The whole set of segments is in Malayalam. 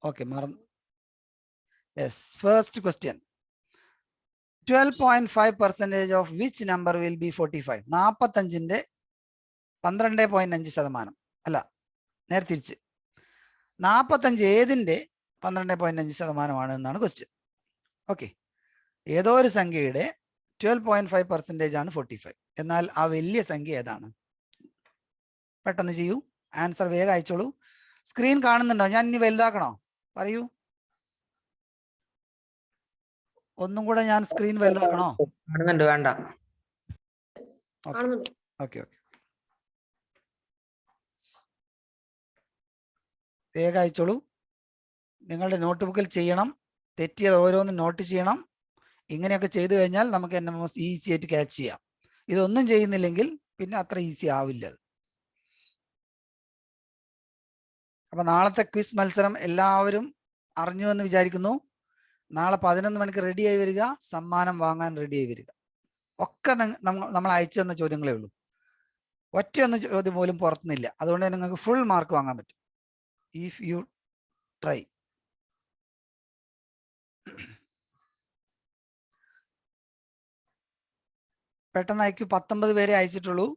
Okay, yes, first question. 12.5% of which number will be 45? 45ന്റെ 12.5%. അല്ല, നേരെ തിരിച്ച്. 45 ഏതിന്റെ 12.5% എന്നാണ് ക്വസ്റ്റ്യൻ. ഓക്കെ, ഏതോ ഒരു സംഖ്യയുടെ 12.5% ആണ് 45. എന്നാൽ ആ വലിയ സംഖ്യ ഏതാണ്? പെട്ടെന്ന് ചെയ്യൂ, ആൻസർ വേഗം അയച്ചോളൂ. സ്ക്രീൻ കാണുന്നുണ്ടോ? ഞാൻ ഇനി വലുതാക്കണോ? പറയൂ. ഒന്നും കൂടെ ഞാൻ സ്ക്രീൻ വലുതാക്കണോ? വേണ്ട. ഓക്കെ, വേഗം അയച്ചോളൂ. നിങ്ങളുടെ നോട്ട് ബുക്കിൽ ചെയ്യണം. തെറ്റിയത് ഓരോന്നും നോട്ട് ചെയ്യണം. ഇങ്ങനെയൊക്കെ ചെയ്തു കഴിഞ്ഞാൽ നമുക്ക് NMS ഈസി ആയിട്ട് ക്യാച്ച് ചെയ്യാം. ഇതൊന്നും ചെയ്യുന്നില്ലെങ്കിൽ പിന്നെ അത്ര ഈസി ആവില്ല. അപ്പൊ നാളത്തെ ക്വിസ് മത്സരം എല്ലാവരും അറിഞ്ഞു എന്ന് വിചാരിക്കുന്നു. നാളെ 11 മണിക്ക് റെഡിയായി വരിക, സമ്മാനം വാങ്ങാൻ റെഡിയായി വരിക. ഒക്കെ നമ്മൾ അയച്ചു തന്ന ചോദ്യങ്ങളേ ഉള്ളൂ. ഒറ്റയൊന്നും ചോദ്യം പോലും പുറത്തുനിന്നില്ല. അതുകൊണ്ട് നിങ്ങൾക്ക് ഫുൾ മാർക്ക് വാങ്ങാൻ പറ്റും ഇഫ് യു ട്രൈ. പെട്ടെന്ന് അയക്കൂ. 19 പേരെ അയച്ചിട്ടുള്ളൂ.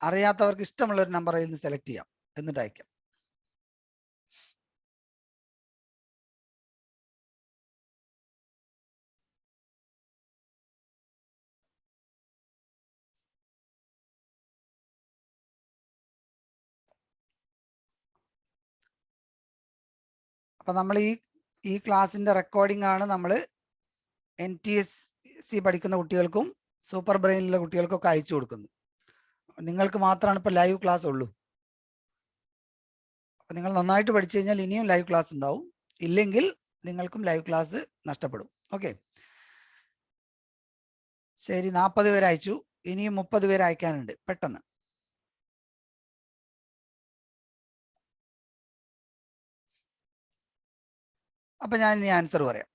അറിയാത്തവർക്ക് ഇഷ്ടമുള്ള ഒരു നമ്പർ അതിൽ നിന്ന് സെലക്ട് ചെയ്യാം, എന്നിട്ട് അയക്കാം. അപ്പൊ നമ്മൾ ഈ ക്ലാസ്സിന്റെ റെക്കോർഡിംഗ് ആണ് നമ്മൾ NTSC പഠിക്കുന്ന കുട്ടികൾക്കും സൂപ്പർ ബ്രെയിനിലുള്ള കുട്ടികൾക്കൊക്കെ അയച്ചു കൊടുക്കുന്നത്. നിങ്ങൾക്ക് മാത്രമാണ് ഇപ്പൊ ലൈവ് ക്ലാസ് ഉള്ളൂ. അപ്പൊ നിങ്ങൾ നന്നായിട്ട് പഠിച്ചു കഴിഞ്ഞാൽ ഇനിയും ലൈവ് ക്ലാസ് ഉണ്ടാവും. ഇല്ലെങ്കിൽ നിങ്ങൾക്കും ലൈവ് ക്ലാസ് നഷ്ടപ്പെടും. ഓക്കെ, ശരി. 40 പേര് അയച്ചു. ഇനിയും 30 പേര് അയക്കാനുണ്ട്. പെട്ടെന്ന്. അപ്പൊ ഞാൻ ഇനി ആൻസർ പറയാം.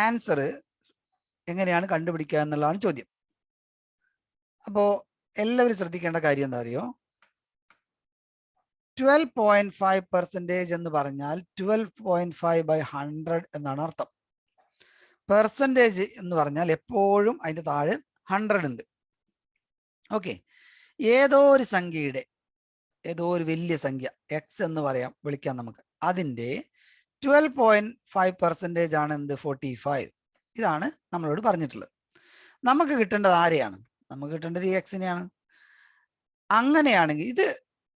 ആൻസർ എങ്ങനെയാണ് കണ്ടുപിടിക്കുക എന്നുള്ളതാണ് ചോദ്യം. അപ്പോ എല്ലാവരും ശ്രദ്ധിക്കേണ്ട കാര്യം എന്താ അറിയോ? 12.5% എന്ന് പറഞ്ഞാൽ 12.5/100 എന്നാണ് അർത്ഥം. പെർസെൻറ്റേജ് എന്ന് പറഞ്ഞാൽ എപ്പോഴും അതിന്റെ താഴെ 100 ഉണ്ട്. ഓക്കെ, ഏതോ ഒരു സംഖ്യയുടെ, ഏതോ ഒരു വലിയ സംഖ്യ X എന്ന് വിളിക്കാം നമുക്ക്. അതിന്റെ 12.5% ആണ് എന്ത്? 45. ഇതാണ് നമ്മളോട് പറഞ്ഞിട്ടുള്ളത്. നമുക്ക് കിട്ടേണ്ടത് ആരെയാണ്? നമുക്ക് കിട്ടേണ്ടത് ഈ X-നെയാണ്. അങ്ങനെയാണെങ്കിൽ ഇത്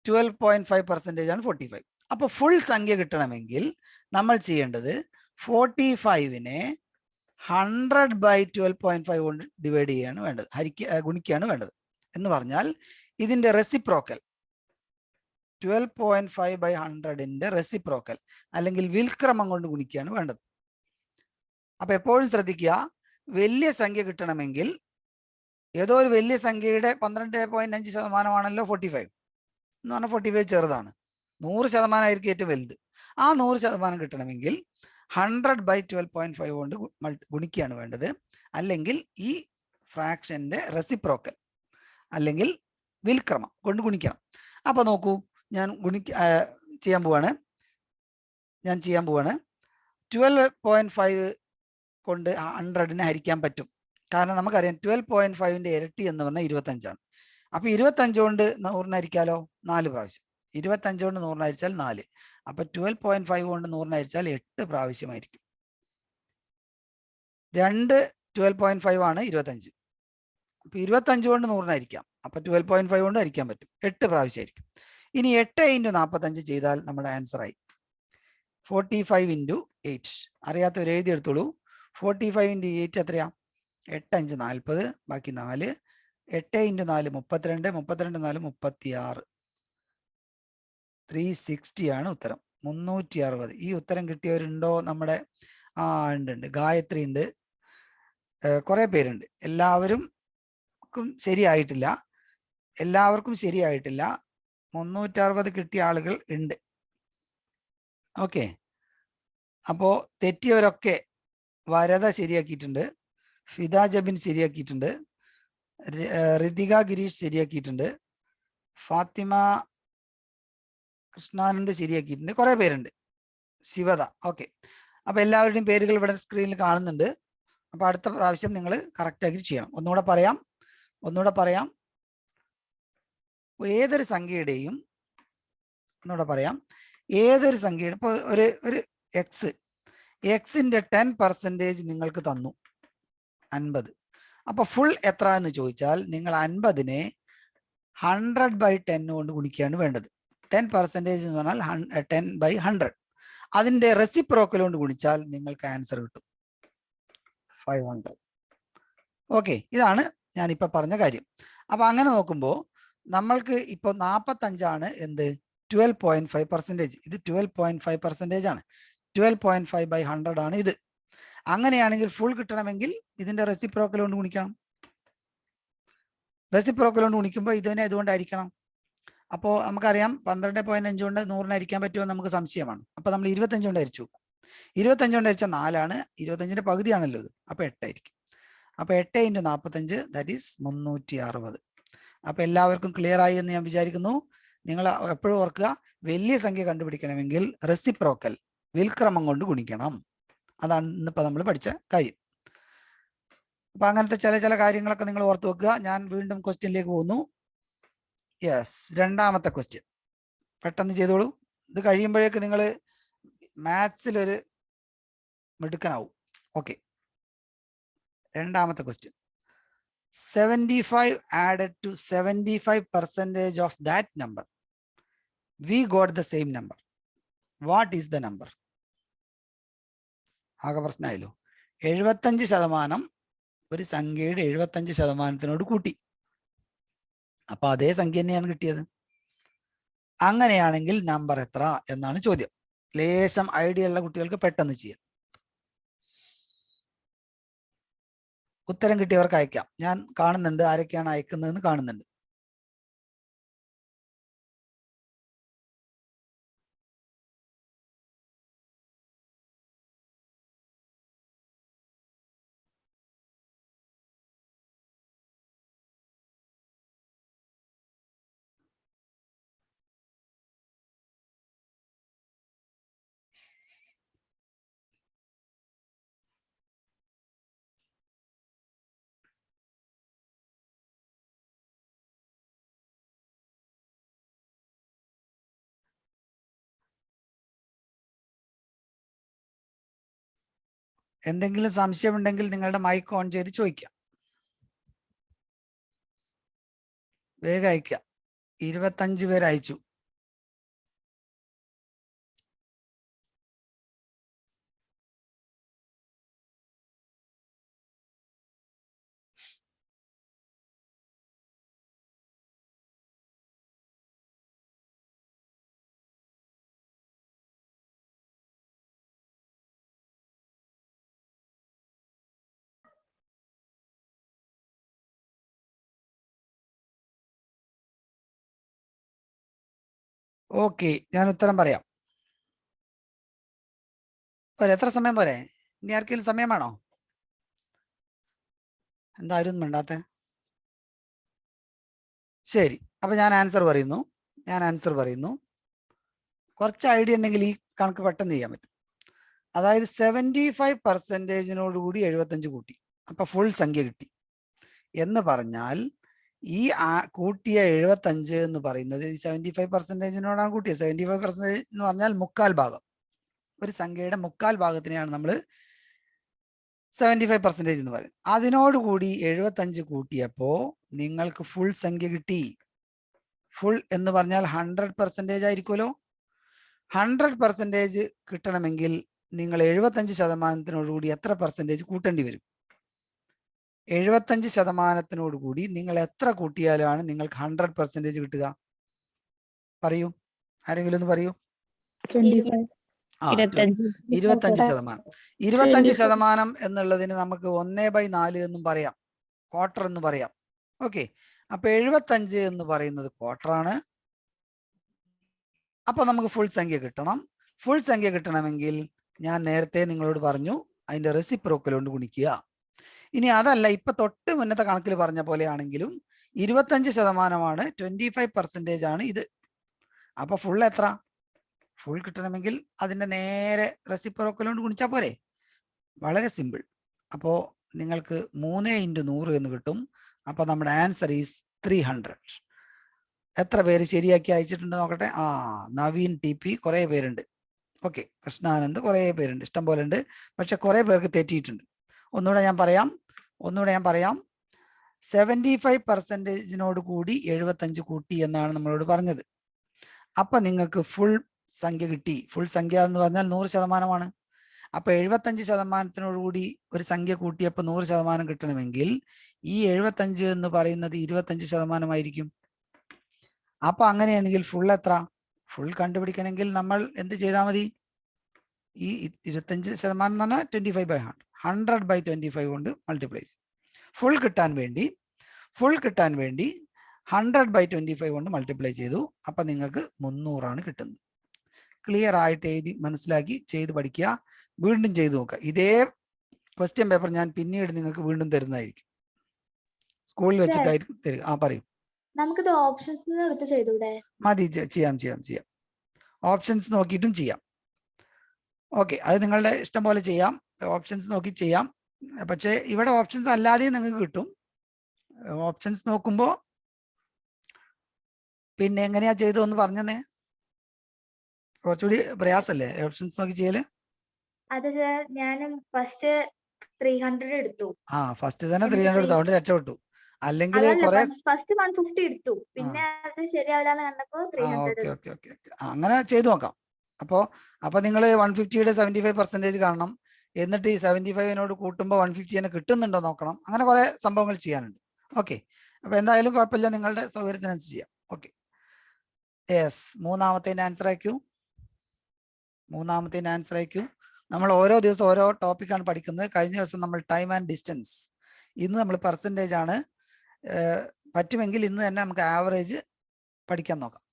12.5% ആണ് 45. അപ്പൊ ഫുൾ സംഖ്യ കിട്ടണമെങ്കിൽ നമ്മൾ ചെയ്യേണ്ടത് 45നെ 100/12.5 കൊണ്ട് ഡിവൈഡ് ചെയ്യാണ് വേണ്ടത്, ഗുണിക്കുകയാണ് വേണ്ടത്. എന്ന് പറഞ്ഞാൽ ഇതിന്റെ റെസിപ്രോക്കൽ 12.5/100ന്റെ റെസിപ്രോക്കൽ അല്ലെങ്കിൽ വിൽക്രമം കൊണ്ട് ഗുണിക്കുകയാണ് വേണ്ടത്. അപ്പൊ എപ്പോഴും ശ്രദ്ധിക്കുക, വലിയ സംഖ്യ കിട്ടണമെങ്കിൽ ഏതോ ഒരു വലിയ സംഖ്യയുടെ 12.5% 45 എന്ന് പറഞ്ഞാൽ 45 ചെറുതാണ്. 100% ആയിരിക്കും ഏറ്റവും വലുത്. ആ 100% കിട്ടണമെങ്കിൽ 100/12.5 കൊണ്ട് ഗുണിക്കുകയാണ് വേണ്ടത്. അല്ലെങ്കിൽ ഈ ഫ്രാക്ഷന്റെ റെസിപ്രോക്കൽ അല്ലെങ്കിൽ വിൽക്രമം കൊണ്ട് ഗുണിക്കണം. അപ്പൊ നോക്കൂ, ഞാൻ ചെയ്യാൻ പോവാണ്. 12.5 കൊണ്ട് 100നെ ഹരിക്കാൻ പറ്റും. കാരണം നമുക്കറിയാം 12.5ന്റെ ഇരട്ടി എന്ന് പറഞ്ഞാൽ 25ആണ്. അപ്പൊ 25 കൊണ്ട് 100നെ ഹരിക്കാലോ? 4 പ്രാവശ്യം. 25 കൊണ്ട് 100നെ ഹരിച്ചാൽ 4. അപ്പൊ 12.5 കൊണ്ട് 100നെ ഹരിച്ചാൽ 8 പ്രാവശ്യമായിരിക്കും. 12.5 ആണ് 25. അപ്പൊ 25 കൊണ്ട് 100നെ ഹരിക്കാം. അപ്പൊ 12.5 കൊണ്ട് ഹരിക്കാൻ പറ്റും. 8 പ്രാവശ്യമായിരിക്കും. ഇനി 8 × 45 ചെയ്താൽ നമ്മുടെ ആൻസർ ആയി. 45 × 8. അറിയാത്തവർ എഴുതിയെടുത്തോളൂ. 45 × 8 എത്രയാ? 8 × 5 40, ബാക്കി 4. 8 × 4 32, 32 4 36. 360 ആണ് ഉത്തരം. 360. ഈ ഉത്തരം കിട്ടിയവരുണ്ടോ? നമ്മുടെ ഉണ്ട്. ഗായത്രി ഉണ്ട്, കുറെ പേരുണ്ട്. എല്ലാവർക്കും ശരിയായിട്ടില്ല. 360 കിട്ടിയ ആളുകൾ ഉണ്ട്. ഓക്കെ, അപ്പോ തെറ്റിയവരൊക്കെ വരദ ശരിയാക്കിയിട്ടുണ്ട്, ഫിദ ജബിൻ ശരിയാക്കിയിട്ടുണ്ട്, ഋതിക ഗിരീഷ് ശരിയാക്കിയിട്ടുണ്ട്, ഫാത്തിമ കൃഷ്ണാനന്ദ് ശരിയാക്കിയിട്ടുണ്ട്, കുറെ പേരുണ്ട്. ശിവത, ഓക്കെ. അപ്പൊ എല്ലാവരുടെയും പേരുകൾ ഇവിടെ സ്ക്രീനിൽ കാണുന്നുണ്ട്. അപ്പൊ അടുത്ത പ്രാവശ്യം നിങ്ങൾ കറക്റ്റ് ആക്കി ചെയ്യണം. ഒന്നുകൂടെ പറയാം. ഏതൊരു സംഖ്യയുടെയും ഇപ്പൊ ഒരു എക്സിന്റെ 10% നിങ്ങൾക്ക് തന്നു 50. അപ്പൊ ഫുൾ എത്ര എന്ന് ചോദിച്ചാൽ നിങ്ങൾ 50നെ 100/10 കൊണ്ട് ഗുണിക്കുകയാണ് വേണ്ടത്. 10% എന്ന് പറഞ്ഞാൽ 10/100. അതിന്റെ റെസിപ്രോക്കൽ കൊണ്ട് ഗുണിച്ചാൽ നിങ്ങൾക്ക് ആൻസർ കിട്ടും 500. ഓക്കെ, ഇതാണ് ഞാനിപ്പോ പറഞ്ഞ കാര്യം. അപ്പൊ അങ്ങനെ നോക്കുമ്പോൾ നമ്മൾക്ക് ഇപ്പൊ 45 എന്ത് 12.5%. ഇത് 12.5% ആണ്. 12.5/100 ആണ് ഇത്. അങ്ങനെയാണെങ്കിൽ ഫുൾ കിട്ടണമെങ്കിൽ ഇതിന്റെ റെസിപ്രോക്കൽ കൊണ്ട് ഗുണിക്കണം. റെസിപ്രോക്കൽ കൊണ്ട് ഗുണിക്കുമ്പോൾ ഇതിനെ ഇതുകൊണ്ടായിരിക്കണം. അപ്പോൾ നമുക്കറിയാം 12.5 കൊണ്ട് 100 ഹരിക്കാൻ പറ്റുമോ നമുക്ക് സംശയമാണ്. അപ്പൊ നമ്മൾ 25 കൊണ്ട് ഹരിച്ചു. 25 കൊണ്ട് ഹരിച്ചാൽ 4 ആണ്. 25ന്റെ പകുതിയാണല്ലോ ഇത്. അപ്പൊ 8 ആയിരിക്കും. അപ്പൊ 8 × 45 ദാറ്റ് ഈസ് 360. അപ്പൊ എല്ലാവർക്കും ക്ലിയർ ആയി എന്ന് ഞാൻ വിചാരിക്കുന്നു. നിങ്ങൾ എപ്പോഴും ഓർക്കുക, വലിയ സംഖ്യ കണ്ടുപിടിക്കണമെങ്കിൽ റെസിപ്രോക്കൽ വിൽക്രമം കൊണ്ട് ഗുണിക്കണം. അതാണ് ഇന്നിപ്പോ നമ്മൾ പഠിച്ച കാര്യം. അപ്പൊ അങ്ങനത്തെ ചില കാര്യങ്ങളൊക്കെ നിങ്ങൾ ഓർത്ത് വെക്കുക. ഞാൻ വീണ്ടും ക്വസ്റ്റ്യനിലേക്ക് പോകുന്നു. യെസ്, രണ്ടാമത്തെ ക്വസ്റ്റ്യൻ പെട്ടെന്ന് ചെയ്തോളൂ. ഇത് കഴിയുമ്പോഴേക്ക് നിങ്ങൾ മാത്സിൽ ഒരു മിടുക്കനാവും. ഓക്കെ, രണ്ടാമത്തെ question. 75 added to 75% of that number, we got the same number. What is the number? ആകെ പ്രശ്നമായല്ലോ. 75% ഒരു സംഖ്യയുടെ 75%നോട് കൂട്ടി. അപ്പൊ അതേ സംഖ്യ തന്നെയാണ് കിട്ടിയത്. അങ്ങനെയാണെങ്കിൽ നമ്പർ എത്ര എന്നാണ് ചോദ്യം. ലേശം ഐഡിയ ഉള്ള കുട്ടികൾക്ക് പെട്ടെന്ന് ചെയ്യാം. ഉത്തരം കിട്ടിയവർക്ക് അയക്കാം. ഞാൻ കാണുന്നുണ്ട് ആരൊക്കെയാണ് അയക്കുന്നതെന്ന് കാണുന്നുണ്ട്. എന്തെങ്കിലും സംശയമുണ്ടെങ്കിൽ നിങ്ങളുടെ മൈക്ക് ഓൺ ചെയ്ത് ചോദിക്കാം. വേഗം അയക്കാം. 25 പേര് അയച്ചു. ഓക്കെ, ഞാൻ ഉത്തരം പറയാം. പോരെ, എത്ര സമയം പോരെ? ഇനി ആർക്കെങ്കിലും സമയമാണോ? എന്തായാലും ഒന്നും മിണ്ടാത്തെ? ശരി, അപ്പൊ ഞാൻ ആൻസർ പറയുന്നു. കുറച്ച് ഐഡിയ ഉണ്ടെങ്കിൽ ഈ കണക്ക് പെട്ടെന്ന് ചെയ്യാൻ പറ്റും. അതായത് 75%നോട് കൂടി 75 കൂട്ടി. അപ്പൊ ഫുൾ സംഖ്യ കിട്ടി എന്ന് പറഞ്ഞാൽ ഈ കൂട്ടിയ 75 എന്ന് പറയുന്നത് 75%നോടാണ് കൂട്ടിയത്. 75% എന്ന് പറഞ്ഞാൽ 1/4 ഭാഗം. ഒരു സംഖ്യയുടെ 1/4 ഭാഗത്തിനെയാണ് നമ്മൾ 75% എന്ന് പറയുന്നത്. അതിനോടുകൂടി 75 കൂട്ടിയപ്പോ നിങ്ങൾക്ക് ഫുൾ സംഖ്യ കിട്ടി. ഫുൾ എന്ന് പറഞ്ഞാൽ 100% ആയിരിക്കുമല്ലോ. 100% കിട്ടണമെങ്കിൽ നിങ്ങൾ 75%നോടുകൂടി എത്ര പെർസെൻറ്റേജ് കൂട്ടേണ്ടി വരും? 75%നോടുകൂടി നിങ്ങൾ എത്ര കൂട്ടിയാലാണ് നിങ്ങൾക്ക് 100% കിട്ടുക? പറയൂ, ആരെങ്കിലും ഒന്ന് പറയൂ. 25%. 25% എന്നുള്ളതിന് നമുക്ക് 1/4 എന്നും പറയാം, ക്വാർട്ടർ എന്ന് പറയാം. ഓക്കെ, അപ്പൊ 75 എന്ന് പറയുന്നത് ക്വാർട്ടറാണ്. അപ്പൊ നമുക്ക് ഫുൾ സംഖ്യ കിട്ടണം. ഫുൾ സംഖ്യ കിട്ടണമെങ്കിൽ ഞാൻ നേരത്തെ നിങ്ങളോട് പറഞ്ഞു, അതിന്റെ റെസിപ്രോക്കൽ കൊണ്ട് ഗുണിക്കുക. ഇനി അതല്ല, ഇപ്പൊ തൊട്ട് മുന്നത്തെ കണക്കിൽ പറഞ്ഞ പോലെ ആണെങ്കിലും 25% 25% ആണ് ഇത്. അപ്പൊ ഫുൾ എത്ര? ഫുൾ കിട്ടണമെങ്കിൽ അതിന്റെ നേരെ റെസിപ്രോക്കൽ കൊണ്ട് ഗുണിച്ചാൽ പോരെ? വളരെ സിമ്പിൾ. അപ്പോൾ നിങ്ങൾക്ക് 3 × 100 എന്ന് കിട്ടും. അപ്പൊ നമ്മുടെ ആൻസർ ഈസ് 300. എത്ര പേര് ശരിയാക്കി അയച്ചിട്ടുണ്ട് നോക്കട്ടെ. നവീൻ TP കുറെ പേരുണ്ട്. ഓക്കെ, കൃഷ്ണാനന്ദ് കുറെ പേരുണ്ട്, ഇഷ്ടം പോലെ ഉണ്ട്. പക്ഷെ കുറെ പേർക്ക് തെറ്റിയിട്ടുണ്ട്. ഒന്നുകൂടെ ഞാൻ പറയാം 75% കൂടി 75 കൂട്ടി എന്നാണ് നമ്മളോട് പറഞ്ഞത്. അപ്പൊ നിങ്ങൾക്ക് ഫുൾ സംഖ്യ കിട്ടി. ഫുൾ സംഖ്യ എന്ന് പറഞ്ഞാൽ 100%. അപ്പൊ 75% കൂടി ഒരു സംഖ്യ കൂട്ടിയപ്പോൾ 100% കിട്ടണമെങ്കിൽ ഈ 75 എന്ന് പറയുന്നത് 25% ആയിരിക്കും. അപ്പൊ അങ്ങനെയാണെങ്കിൽ ഫുൾ എത്ര? ഫുൾ കണ്ടുപിടിക്കണമെങ്കിൽ നമ്മൾ എന്ത് ചെയ്താൽ മതി? ഈ 25% എന്ന് പറഞ്ഞാൽ 25/100, 100/25 കൊണ്ട് മൾട്ടിപ്ലൈ ചെയ്യും. ഫുൾ കിട്ടാൻ വേണ്ടി 100/25 കൊണ്ട് മൾട്ടിപ്ലൈ ചെയ്തു. അപ്പൊ നിങ്ങൾക്ക് 300 കിട്ടുന്നത്. ക്ലിയർ ആയിട്ട് എഴുതി മനസ്സിലാക്കി ചെയ്ത് പഠിക്കുക. വീണ്ടും ചെയ്തു നോക്കുക. ഇതേ ക്വസ്റ്റ്യൻ പേപ്പർ ഞാൻ പിന്നീട് നിങ്ങൾക്ക് വീണ്ടും തരുന്നതായിരിക്കും. സ്കൂളിൽ വെച്ചിട്ടായിരിക്കും തരിക. പറയും. നമുക്കിത് ഓപ്ഷൻസ് എടുത്ത് ചെയ്തൂടെ? മതി, ചെയ്യാം. ഓപ്ഷൻസ് നോക്കിയിട്ടും ചെയ്യാം. ഓക്കെ, അത് നിങ്ങളുടെ ഇഷ്ടം പോലെ ചെയ്യാം. ഓപ്ഷൻസ് നോക്കി ചെയ്യാം. പക്ഷേ ഇവിടെ ഓപ്ഷൻസ് അല്ലാതെയും നിങ്ങൾക്ക് കിട്ടും. ഓപ്ഷൻസ് നോക്കുമ്പോ പിന്നെ എങ്ങനെയാ ചെയ്തു എന്ന് പറഞ്ഞേ? കുറച്ചുകൂടി പ്രയാസല്ലേ ഓപ്ഷൻസ് നോക്കി ചെയ്യല്? അതെ സാർ, ഞാൻ ഫസ്റ്റ് 300 എടുത്തു. ഫസ്റ്റ് തന്നെ 300 എടുത്തു, അതുകൊണ്ട് രക്ഷപ്പെട്ടു. അല്ലെങ്കിൽ ഫസ്റ്റ് 150 എടുത്തു, പിന്നെ അത് ശരിയാവില്ല കണ്ടപ്പോ 300. ഓക്കെ, അങ്ങനെ ചെയ്തു നോക്കാം. അപ്പൊ നിങ്ങൾ 150യുടെ 75% കാണണം. എന്നിട്ട് ഈ 75നോട് കൂട്ടുമ്പോൾ 150 തന്നെ കിട്ടുന്നുണ്ടോ നോക്കണം. അങ്ങനെ കുറെ സംഭവങ്ങൾ ചെയ്യാനുണ്ട്. ഓക്കെ, അപ്പൊ എന്തായാലും കുഴപ്പമില്ല, നിങ്ങളുടെ സൗകര്യത്തിനനുസരിച്ച് ചെയ്യാം. ഓക്കെ, യെസ്, മൂന്നാമത്തേന്റെ ആൻസർ അയക്കൂ. നമ്മൾ ഓരോ ദിവസം ഓരോ ടോപ്പിക്കാണ് പഠിക്കുന്നത്. കഴിഞ്ഞ ദിവസം നമ്മൾ ടൈം ആൻഡ് ഡിസ്റ്റൻസ്, ഇന്ന് നമ്മൾ പെർസെൻറ്റേജ് ആണ്. പറ്റുമെങ്കിൽ ഇന്ന് തന്നെ നമുക്ക് ആവറേജ് പഠിക്കാൻ നോക്കാം.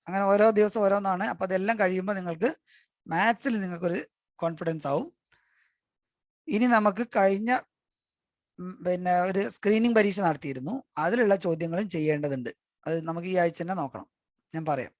അങ്ങനെ ഓരോ ദിവസം ഓരോന്നാണ്. അപ്പൊ അതെല്ലാം കഴിയുമ്പോൾ നിങ്ങൾക്ക് മാത്സിൽ നിങ്ങൾക്കൊരു കോൺഫിഡൻസ് ആവും. ഇനി നമുക്ക് കഴിഞ്ഞ ഒരു സ്ക്രീനിങ് പരീക്ഷ നടത്തിയിരുന്നു. അതിലുള്ള ചോദ്യങ്ങളും ചെയ്യേണ്ടതുണ്ട്. അത് നമുക്ക് ഈ ആഴ്ച തന്നെ നോക്കണം. ഞാൻ പറയാം.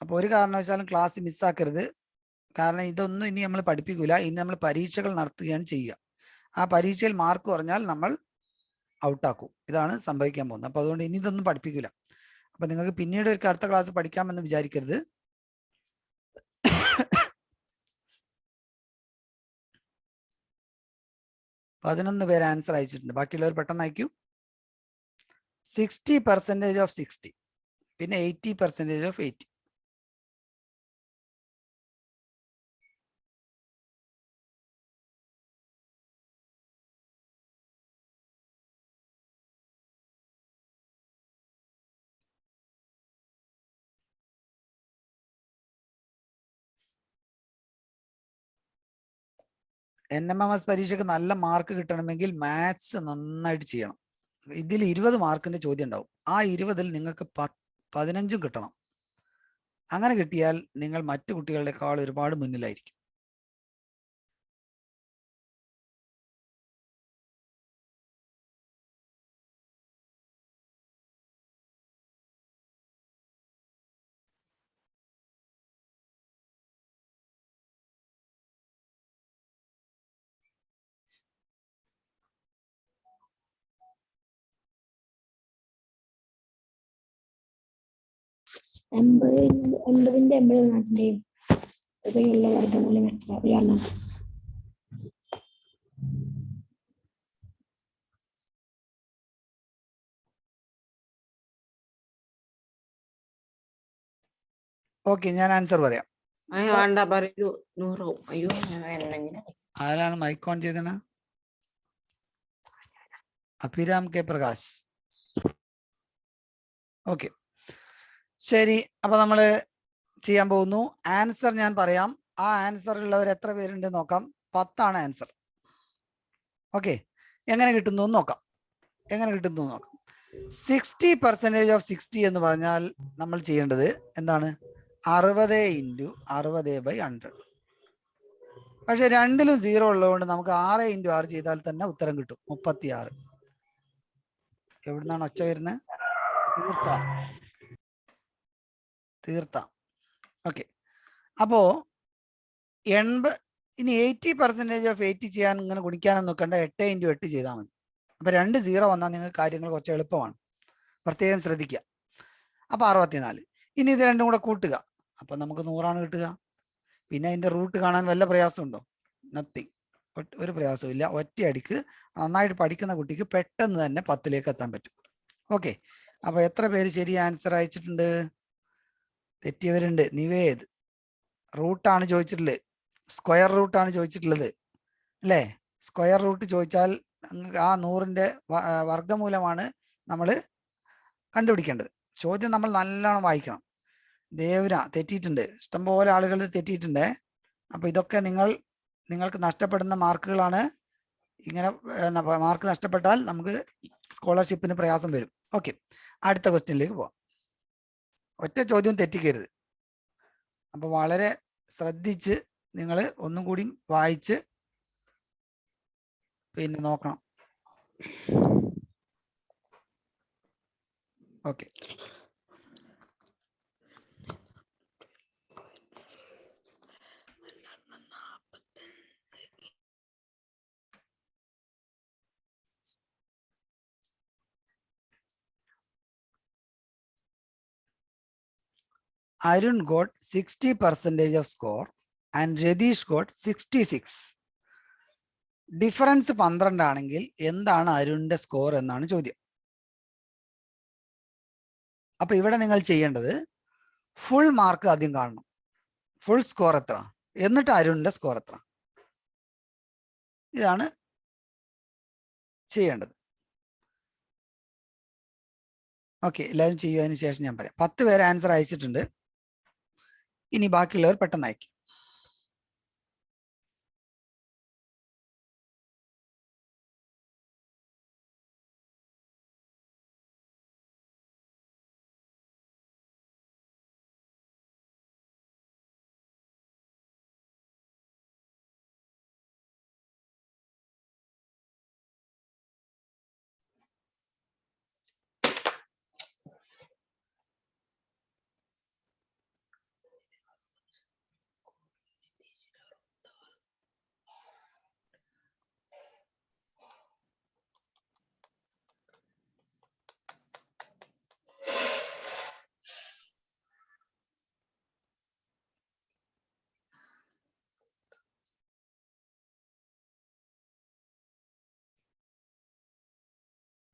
അപ്പോൾ ഒരു കാരണവശാലും ക്ലാസ് മിസ്സാക്കരുത്. കാരണം ഇതൊന്നും ഇനി നമ്മൾ പഠിപ്പിക്കൂല. ഇനി നമ്മൾ പരീക്ഷകൾ നടത്തുകയാണ് ചെയ്യുക. ആ പരീക്ഷയിൽ മാർക്ക് കുറഞ്ഞാൽ നമ്മൾ ഔട്ടാക്കും. ഇതാണ് സംഭവിക്കാൻ പോകുന്നത്. അപ്പൊ അതുകൊണ്ട് ഇനി ഇതൊന്നും പഠിപ്പിക്കൂല. അപ്പൊ നിങ്ങൾക്ക് പിന്നീട് ഒരു അടുത്ത ക്ലാസ് പഠിക്കാമെന്ന് വിചാരിക്കരുത്. പതിനൊന്ന് പേര് ആൻസർ അയച്ചിട്ടുണ്ട്. ബാക്കിയുള്ളവർ പെട്ടെന്ന് അയക്കൂ. 60% ഓഫ് 60, പിന്നെ 80% ഓഫ് 80. NMMS പരീക്ഷയ്ക്ക് നല്ല മാർക്ക് കിട്ടണമെങ്കിൽ മാത്സ് നന്നായിട്ട് ചെയ്യണം. ഇതിൽ 20 മാർക്കിന്റെ ചോദ്യം ഉണ്ടാവും. ആ 20-ൽ നിങ്ങൾക്ക് 15 കിട്ടണം. അങ്ങനെ കിട്ടിയാൽ നിങ്ങൾ മറ്റു കുട്ടികളുടെക്കാൾ ഒരുപാട് മുന്നിലായിരിക്കും. ഓക്കെ, ഞാൻ ആൻസർ പറയാം. ആരാണ് മൈക്ക് ഓൺ ചെയ്തത്? അഭിരാം കെ പ്രകാശ്. ഓക്കെ, ശരി. അപ്പൊ നമ്മള് ചെയ്യാൻ പോകുന്നു. ആൻസർ ഞാൻ പറയാം. ആ ആൻസർ ഉള്ളവർ എത്ര പേരുണ്ട് നോക്കാം. 10 ആണ് ആൻസർ. ഓക്കെ, എങ്ങനെ കിട്ടുന്നു നോക്കാം. 60% ഓഫ് 60 എന്ന് പറഞ്ഞാൽ നമ്മൾ ചെയ്യേണ്ടത് എന്താണ്? 60 × 60/100. പക്ഷെ രണ്ടിലും 0 ഉള്ളതുകൊണ്ട് നമുക്ക് 6 × 6 ചെയ്താൽ തന്നെ ഉത്തരം കിട്ടും, 36. എവിടുന്നാണ് ഒച്ച വരുന്നത്? തീർത്ത. ഓക്കെ. അപ്പോ 80 ഇനി 80% ഓഫ് 80 ചെയ്യാൻ ഇങ്ങനെ ഗുണിക്കാനൊന്നും നോക്കണ്ട, 8 × 8 ചെയ്താൽ മതി. അപ്പൊ 2 0 വന്നാൽ നിങ്ങൾക്ക് കാര്യങ്ങൾ കുറച്ച് എളുപ്പമാണ്, പ്രത്യേകം ശ്രദ്ധിക്കുക. അപ്പൊ 64. ഇനി ഇത് രണ്ടും കൂടെ കൂട്ടുക, അപ്പൊ നമുക്ക് 100 കിട്ടുക. പിന്നെ അതിന്റെ റൂട്ട് കാണാൻ വല്ല പ്രയാസമുണ്ടോ? നത്തിങ്, ഒരു പ്രയാസവും ഇല്ല. ഒറ്റയടിക്ക് നന്നായിട്ട് പഠിക്കുന്ന കുട്ടിക്ക് പെട്ടെന്ന് തന്നെ 10ലേക്ക് എത്താൻ പറ്റും. ഓക്കെ. അപ്പൊ എത്ര പേര് ശരി ആൻസർ അയച്ചിട്ടുണ്ട്? തെറ്റിയവരുണ്ട്. നിവേദ് റൂട്ടാണ് ചോദിച്ചിട്ടുള്ളത്, സ്ക്വയർ റൂട്ടാണ് ചോദിച്ചിട്ടുള്ളത് അല്ലേ? സ്ക്വയർ റൂട്ട് ചോദിച്ചാൽ ആ 100ന്റെ വർഗ്ഗമൂലമാണ് നമ്മൾ കണ്ടുപിടിക്കേണ്ടത്. ചോദ്യം നമ്മൾ നല്ലോണം വായിക്കണം. ദേവന തെറ്റിയിട്ടുണ്ട്, ഇഷ്ടംപോലെ ആളുകൾ തെറ്റിയിട്ടുണ്ട്. അപ്പൊ ഇതൊക്കെ നിങ്ങൾക്ക് നഷ്ടപ്പെടുന്ന മാർക്കുകളാണ്. ഇങ്ങനെ മാർക്ക് നഷ്ടപ്പെട്ടാൽ നമുക്ക് സ്കോളർഷിപ്പിന് പ്രയാസം വരും. ഓക്കെ, അടുത്ത ക്വസ്റ്റ്യനിലേക്ക് പോവാം. ഒറ്റ ചോദ്യം തെറ്റിക്കരുത്. അപ്പൊ വളരെ ശ്രദ്ധിച്ച് നിങ്ങൾ ഒന്നും കൂടി വായിച്ച് പിന്നെ നോക്കണം. Okay. Arun got 60% of score and Radish got 66. Difference 12 ആണെങ്കിൽ എന്താണ് അരുണിന്റെ സ്കോർ എന്നാണ് ചോദ്യം. അപ്പൊ ഇവിടെ നിങ്ങൾ ചെയ്യേണ്ടത് ഫുൾ മാർക്ക് ആദ്യം കാണണം, ഫുൾ സ്കോർ എത്ര, എന്നിട്ട് അരുണിന്റെ സ്കോർ എത്ര, ഇതാണ് ചെയ്യേണ്ടത്. ഓക്കെ, എല്ലാവരും ചെയ്യുന്നതിന് ശേഷം ഞാൻ പറയാം. 10 പേര് ആൻസർ അയച്ചിട്ടുണ്ട്. ഇനി ബാക്കിയുള്ളവർ പെട്ടെന്ന് അയക്കും.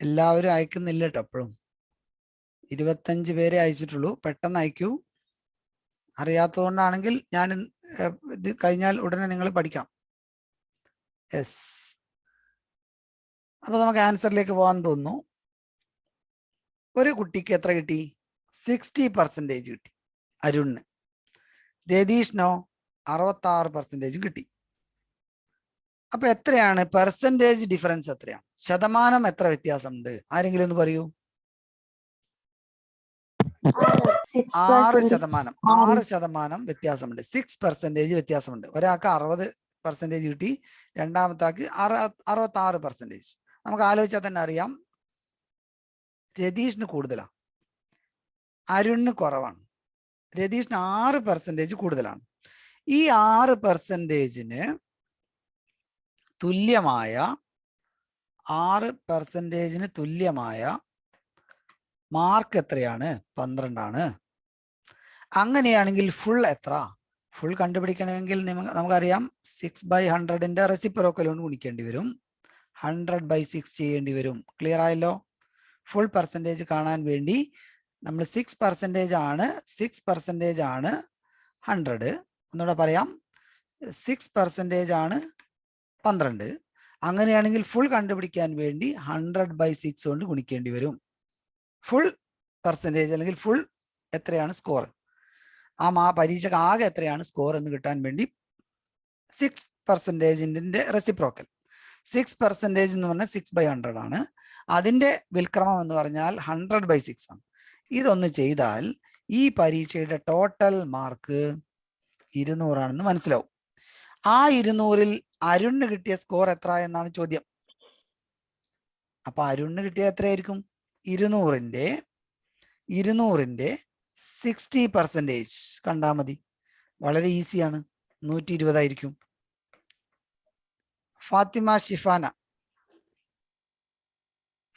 എല്ലാവരും അയക്കുന്നില്ല കേട്ടോ. അപ്പോഴും 25 പേരെ അയച്ചിട്ടുള്ളൂ. പെട്ടെന്ന് അയക്കൂ. അറിയാത്തതുകൊണ്ടാണെങ്കിൽ ഞാൻ ഇത് കഴിഞ്ഞാൽ ഉടനെ നിങ്ങൾ പഠിക്കണം. യെസ്. അപ്പൊ നമുക്ക് ആൻസറിലേക്ക് പോകാൻ തോന്നുന്നു. ഒരു കുട്ടിക്ക് എത്ര കിട്ടി? 60% കിട്ടി അരുണിന്. രതീഷിനോ 66% കിട്ടി. അപ്പൊ എത്രയാണ് പെർസെൻറ്റേജ് ഡിഫറൻസ്? എത്രയാണ്? ശതമാനം എത്ര വ്യത്യാസമുണ്ട്? ആരെങ്കിലും ഒന്ന് പറയൂ. 6%. 6% വ്യത്യാസമുണ്ട്. 6% വ്യത്യാസമുണ്ട്. ഒരാൾക്ക് 60% കിട്ടി, രണ്ടാമത്തെ ആൾക്ക് 66%. നമുക്ക് ആലോചിച്ചാൽ തന്നെ അറിയാം രതീഷിന് കൂടുതലാണ്, അരുണിന് കുറവാണ്. രതീഷിന് 6% കൂടുതലാണ്. ഈ 6%ന് തുല്യമായ 6%ന് തുല്യമായ മാർക്ക് എത്രയാണ്? 12 ആണ്. അങ്ങനെയാണെങ്കിൽ ഫുൾ എത്ര? ഫുൾ കണ്ടുപിടിക്കണമെങ്കിൽ നമുക്കറിയാം 6/100ന്റെ റെസിപ്രോക്കൽ കൊണ്ട് ഗുണിക്കേണ്ടി വരും, 100/6 ചെയ്യേണ്ടി വരും. ക്ലിയർ ആയല്ലോ? ഫുൾ പെർസെൻറ്റേജ് കാണാൻ വേണ്ടി നമ്മൾ 6% ആണ് 100. ഒന്നുകൂടെ പറയാം, 6% ആണ് 12. അങ്ങനെയാണെങ്കിൽ ഫുൾ കണ്ടുപിടിക്കാൻ വേണ്ടി 100/6 കൊണ്ട് ഗുണിക്കേണ്ടി വരും. ഫുൾ പെർസെൻറ്റേജ് അല്ലെങ്കിൽ ഫുൾ എത്രയാണ് സ്കോർ, ആ പരീക്ഷയ്ക്ക് ആകെ എത്രയാണ് സ്കോർ എന്ന് കിട്ടാൻ വേണ്ടി 6%ന്റെ റെസിപ്രോക്കൽ. 6% എന്ന് പറഞ്ഞാൽ 6/100 ആണ്. അതിന്റെ വിൽക്രമം എന്ന് പറഞ്ഞാൽ 100/6 ആണ്. ഇതൊന്ന് ചെയ്താൽ ഈ പരീക്ഷയുടെ ടോട്ടൽ മാർക്ക് 200 ആണെന്ന് മനസ്സിലാവും. ആ 200-ൽ അരുണിന് കിട്ടിയ സ്കോർ എത്ര എന്നാണ് ചോദ്യം. അപ്പൊ അരുണിന് കിട്ടിയ എത്രയായിരിക്കും? 200-ന്റെ 60% കണ്ടാൽ മതി. വളരെ ഈസിയാണ്. 120 ആയിരിക്കും.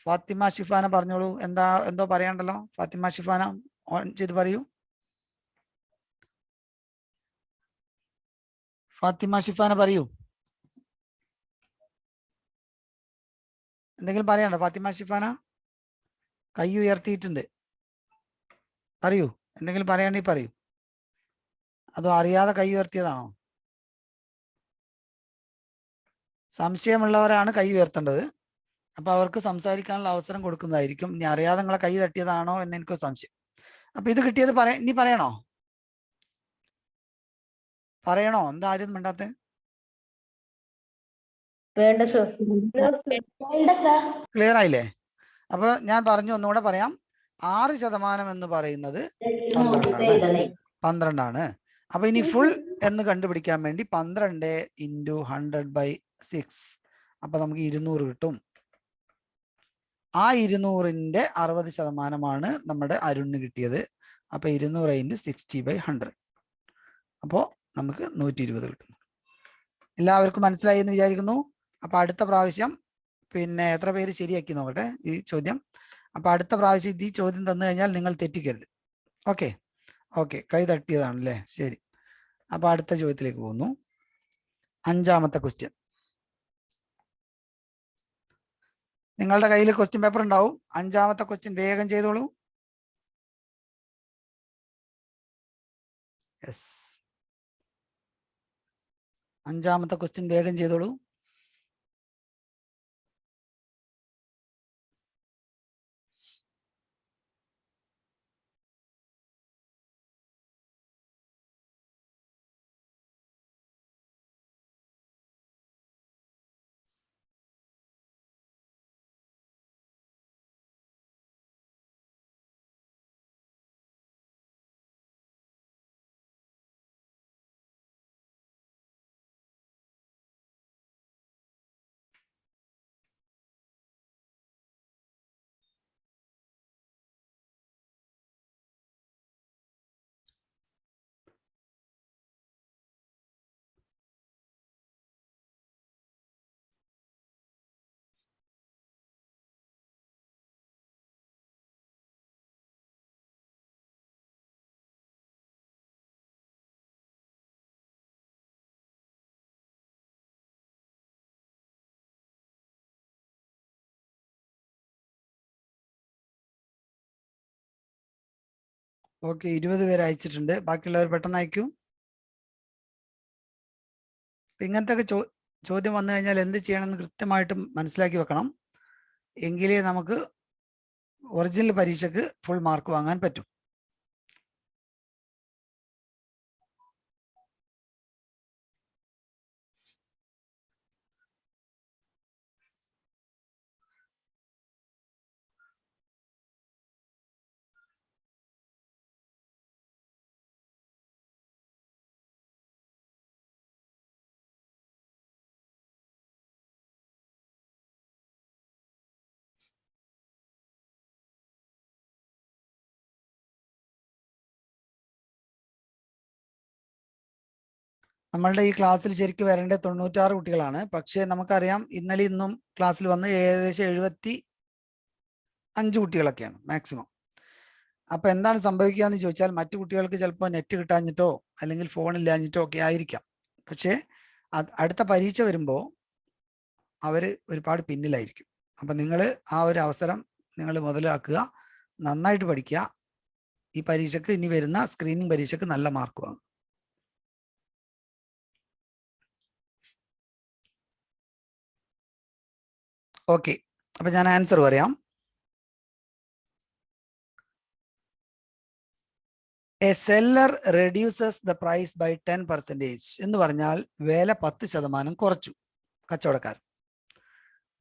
ഫാത്തിമ ഷിഫാന പറഞ്ഞോളൂ. എന്തോ പറയാണ്ടല്ലോ. ഫാത്തിമ ഷിഫാന ഓൺ ചെയ്ത് പറയൂ. ഫാത്തിമ ഷിഫാന പറയൂ. എന്തെങ്കിലും പറയാണ്ടോ ഫാത്തിമ ഷിഫാന? കൈ ഉയർത്തിയിട്ടുണ്ട്. പറയൂ. എന്തെങ്കിലും പറയാണ്ടെങ്കിൽ പറയൂ. അതോ അറിയാതെ കൈ ഉയർത്തിയതാണോ? സംശയമുള്ളവരാണ് കൈ ഉയർത്തേണ്ടത്. അപ്പൊ അവർക്ക് സംസാരിക്കാനുള്ള അവസരം കൊടുക്കുന്നതായിരിക്കും. ഇനി അറിയാതെ നിങ്ങളെ കൈ തട്ടിയതാണോ എന്ന് എനിക്ക് സംശയം. അപ്പൊ ഇത് കിട്ടിയത് ഇനി പറയണോ? എന്താ ആരും മിണ്ടാത്തെ? ക്ലിയർ ആയില്ലേ? അപ്പൊ ഞാൻ പറഞ്ഞു, ഒന്നുകൂടെ പറയാം. 6% എന്ന് പറയുന്നത് 12ആണ്. അപ്പൊ ഇനി ഫുൾ എന്ന് കണ്ടുപിടിക്കാൻ വേണ്ടി 12 × 100/6. അപ്പൊ നമുക്ക് 200 കിട്ടും. ആ 200-ന്റെ 60% നമ്മുടെ അരുണിന് കിട്ടിയത്. അപ്പൊ 200 × 60/100. അപ്പോ നമുക്ക് 120 കിട്ടുന്നു. എല്ലാവർക്കും മനസ്സിലായി എന്ന് വിചാരിക്കുന്നു. അപ്പൊ അടുത്ത പ്രാവശ്യം പിന്നെ എത്ര പേര് ശരിയാക്കി നോക്കട്ടെ ഈ ചോദ്യം. അപ്പൊ അടുത്ത പ്രാവശ്യം ഈ ചോദ്യം തന്നു കഴിഞ്ഞാൽ നിങ്ങൾ തെറ്റിക്കരുത്. ഓക്കെ, കൈ തട്ടിയതാണല്ലേ, ശരി. അപ്പൊ അടുത്ത ചോദ്യത്തിലേക്ക് പോകുന്നു. 5ാമത്തെ ക്വസ്റ്റ്യൻ. നിങ്ങളുടെ കയ്യിൽ ക്വസ്റ്റ്യൻ പേപ്പർ ഉണ്ടാവും. 5ാമത്തെ ക്വസ്റ്റ്യൻ വേഗം ചെയ്തോളൂ. യെസ്, 5ാമത്തെ ക്വസ്റ്റ്യൻ വേഗം ചെയ്തോളൂ. ഓക്കെ, 20 പേര് അയച്ചിട്ടുണ്ട്. ബാക്കിയുള്ളവർ പെട്ടെന്ന് അയക്കൂ. ഇങ്ങനത്തെ ചോദ്യം വന്നു കഴിഞ്ഞാൽ എന്ത് ചെയ്യണമെന്ന് കൃത്യമായിട്ട് മനസ്സിലാക്കി വെക്കണം. എങ്കിലേ നമുക്ക് ഒറിജിനൽ പരീക്ഷയ്ക്ക് ഫുൾ മാർക്ക് വാങ്ങാൻ പറ്റും. നമ്മളുടെ ഈ ക്ലാസ്സിൽ ശരിക്കും വരേണ്ടത് 96 കുട്ടികളാണ്. പക്ഷേ നമുക്കറിയാം ഇന്നലെ ഇന്നും ക്ലാസ്സിൽ വന്ന് ഏകദേശം 75 കുട്ടികളൊക്കെയാണ് മാക്സിമം. അപ്പൊ എന്താണ് സംഭവിക്കുക എന്ന് ചോദിച്ചാൽ, മറ്റു കുട്ടികൾക്ക് ചിലപ്പോൾ നെറ്റ് കിട്ടാഞ്ഞിട്ടോ അല്ലെങ്കിൽ ഫോണില്ലാഞ്ഞിട്ടോ ഒക്കെ ആയിരിക്കാം. പക്ഷേ അടുത്ത പരീക്ഷ വരുമ്പോൾ അവര് ഒരുപാട് പിന്നിലായിരിക്കും. അപ്പൊ നിങ്ങൾ ആ ഒരു അവസരം നിങ്ങൾ മുതലാക്കുക, നന്നായിട്ട് പഠിക്കുക. ഈ പരീക്ഷയ്ക്ക്, ഇനി വരുന്ന സ്ക്രീനിങ് പരീക്ഷയ്ക്ക് നല്ല മാർക്ക് വാങ്ങും. ഓക്കെ, അപ്പൊ ഞാൻ ആൻസർ പറയാം. A seller reduces the price by 10% എന്ന് പറഞ്ഞാൽ വില 10% കുറച്ചു കച്ചവടക്കാർ.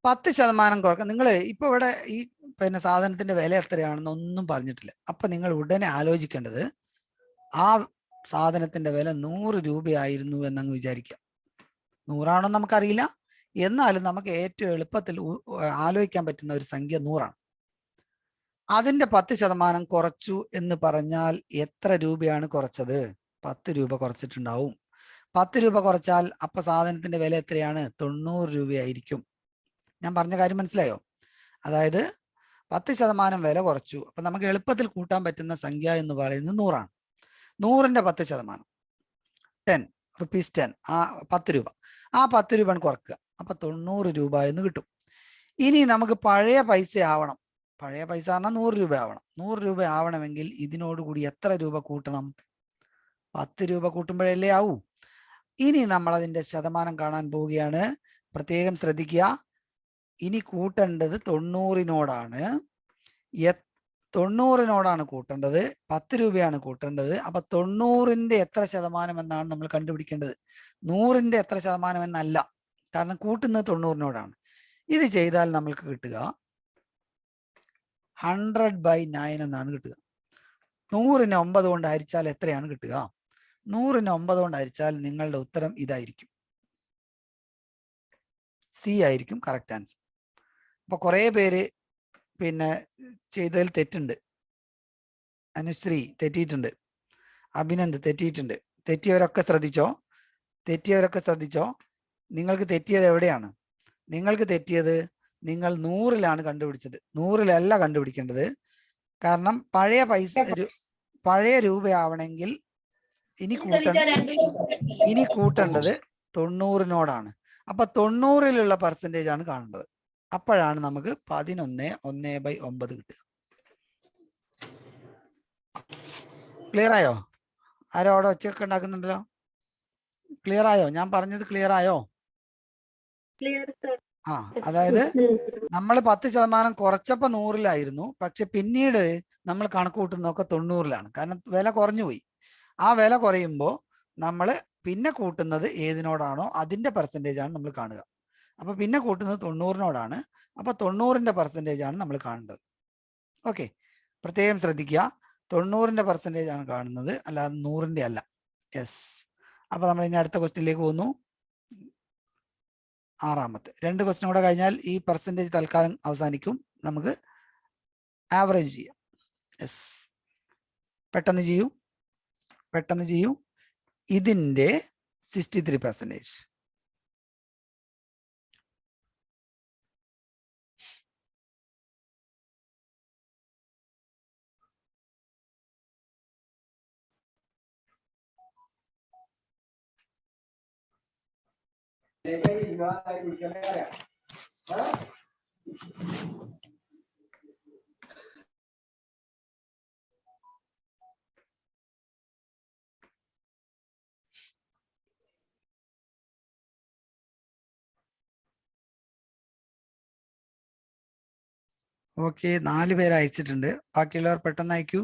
10% കുറക്കാം. നിങ്ങൾ ഇപ്പൊ ഇവിടെ ഈ പിന്നെ സാധനത്തിന്റെ വില എത്രയാണെന്ന് ഒന്നും പറഞ്ഞിട്ടില്ല. അപ്പൊ നിങ്ങൾ ഉടനെ ആലോചിക്കേണ്ടത് ആ സാധനത്തിന്റെ വില 100 രൂപയായിരുന്നു എന്നങ്ങ് വിചാരിക്കാം. 100 നമുക്കറിയില്ല, എന്നാലും നമുക്ക് ഏറ്റവും എളുപ്പത്തിൽ ആലോചിക്കാൻ പറ്റുന്ന ഒരു സംഖ്യ 100. അതിന്റെ 10% കുറച്ചു എന്ന് പറഞ്ഞാൽ എത്ര രൂപയാണ് കുറച്ചത്? 10 രൂപ കുറച്ചിട്ടുണ്ടാവും. 10 രൂപ കുറച്ചാൽ അപ്പൊ സാധനത്തിന്റെ വില എത്രയാണ്? 90 രൂപയായിരിക്കും. ഞാൻ പറഞ്ഞ കാര്യം മനസ്സിലായോ? അതായത് 10% വില കുറച്ചു. അപ്പൊ നമുക്ക് എളുപ്പത്തിൽ കൂട്ടാൻ പറ്റുന്ന സംഖ്യ എന്ന് പറയുന്നത് 100 ആണ്. 100ന്റെ 10%, 10 റുപ്പീസ് 10, ആ 10 രൂപ. ആ 10 രൂപ കുറക്കുക, അപ്പൊ 90 രൂപ എന്ന് കിട്ടും. ഇനി നമുക്ക് പഴയ പൈസ ആവണം. പഴയ പൈസ പറഞ്ഞാൽ 100 രൂപ ആവണം. 100 രൂപ ആവണമെങ്കിൽ ഇതിനോടുകൂടി എത്ര രൂപ കൂട്ടണം? 10 രൂപ കൂട്ടുമ്പോഴല്ലേ ആവൂ. ഇനി നമ്മൾ അതിന്റെ ശതമാനം കാണാൻ പോവുകയാണ്. പ്രത്യേകം ശ്രദ്ധിക്കുക. ഇനി കൂട്ടേണ്ടത് 90നോടാണ്. 90നോടാണ് കൂട്ടേണ്ടത്. 10 രൂപയാണ് കൂട്ടേണ്ടത്. അപ്പൊ 90ന്റെ എത്ര ശതമാനം എന്നാണ് നമ്മൾ കണ്ടുപിടിക്കേണ്ടത്. 100ന്റെ എത്ര ശതമാനം എന്നല്ല, കാരണം കൂട്ടുന്നത് 90നോടാണ്. ഇത് ചെയ്താൽ നമ്മൾക്ക് കിട്ടുക 100/9 എന്നാണ് കിട്ടുക. 100നെ 9 കൊണ്ട് ഹരിച്ചാൽ എത്രയാണ് കിട്ടുക? 100നെ 9 കൊണ്ട് ഹരിച്ചാൽ നിങ്ങളുടെ ഉത്തരം ഇതായിരിക്കും. സി ആയിരിക്കും കറക്റ്റ് ആൻസർ. അപ്പൊ കുറെ പേര് പിന്നെ ചെയ്തതിൽ തെറ്റുണ്ട്. അനുശ്രീ തെറ്റിയിട്ടുണ്ട്, അഭിനന്ദ് തെറ്റിയിട്ടുണ്ട്. തെറ്റിയവരൊക്കെ ശ്രദ്ധിച്ചോ, തെറ്റിയവരൊക്കെ ശ്രദ്ധിച്ചോ. നിങ്ങൾക്ക് തെറ്റിയത് എവിടെയാണ്? നിങ്ങൾക്ക് തെറ്റിയത് നിങ്ങൾ 100ലാണ് കണ്ടുപിടിച്ചത്. 100ലല്ല കണ്ടുപിടിക്കേണ്ടത്. കാരണം പഴയ രൂപയാവണമെങ്കിൽ ഇനി കൂട്ടേണ്ടത് 90നോടാണ്. അപ്പൊ 90ലുള്ള പെർസെൻറ്റേജ് ആണ് കാണേണ്ടത്. അപ്പോഴാണ് നമുക്ക് 11/9 കിട്ടുക. ക്ലിയർ ആയോ? ആരോ അവിടെ ഒച്ചയൊക്കെ ഉണ്ടാക്കുന്നുണ്ടല്ലോ. ക്ലിയർ ആയോ? ഞാൻ പറഞ്ഞത് ക്ലിയർ ആയോ? ആ, അതായത് നമ്മൾ 10% കുറച്ചപ്പോ 100ലായിരുന്നു, പക്ഷെ പിന്നീട് നമ്മൾ കണക്ക് കൂട്ടുന്നതൊക്കെ 90ലാണ്. കാരണം വില കുറഞ്ഞു പോയി. ആ വില കുറയുമ്പോൾ നമ്മൾ പിന്നെ കൂട്ടുന്നത് ഏതിനോടാണോ അതിന്റെ പെർസെൻറ്റേജ് ആണ് നമ്മൾ കാണുക. അപ്പൊ പിന്നെ കൂട്ടുന്നത് 90നോടാണ്. അപ്പൊ 90ന്റെ പെർസെൻറ്റേജ് ആണ് നമ്മൾ കാണേണ്ടത്. ഓക്കെ, പ്രത്യേകം ശ്രദ്ധിക്കുക. 90ന്റെ പെർസെൻറ്റേജ് ആണ് കാണുന്നത്, അല്ലാതെ 100ന്റെ അല്ല. യെസ്. അപ്പൊ നമ്മൾ ഇനി അടുത്ത ക്വസ്റ്റ്യനിലേക്ക് പോകുന്നു. 6ാമത്തെ. 2 ക്വസ്റ്റ്യൻ കൂടെ കഴിഞ്ഞാൽ ഈ പെർസെൻറ്റേജ് തൽക്കാലം അവസാനിക്കും. നമുക്ക് ആവറേജ് ചെയ്യാം. യെസ്, പെട്ടെന്ന് ചെയ്യൂ, പെട്ടെന്ന് ചെയ്യൂ. ഇതിന്റെ 63%. ഓക്കെ, 4 പേര് അയച്ചിട്ടുണ്ട്. ബാക്കിയുള്ളവർ പെട്ടെന്ന് അയക്കൂ.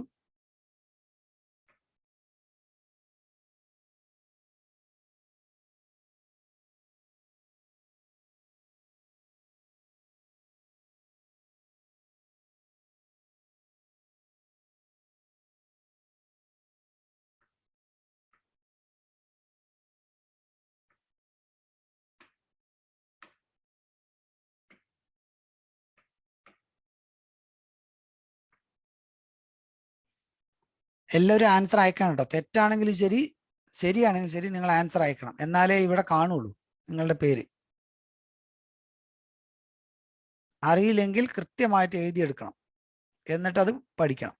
എല്ലാവരും ആൻസർ അയക്കണം കേട്ടോ. തെറ്റാണെങ്കിലും ശരി, ശരിയാണെങ്കിലും ശരി, നിങ്ങൾ ആൻസർ അയക്കണം. എന്നാലേ ഇവിടെ കാണുള്ളൂ നിങ്ങളുടെ പേര്. അറിയില്ലെങ്കിൽ കൃത്യമായിട്ട് എഴുതിയെടുക്കണം, എന്നിട്ട് അത് പഠിക്കണം.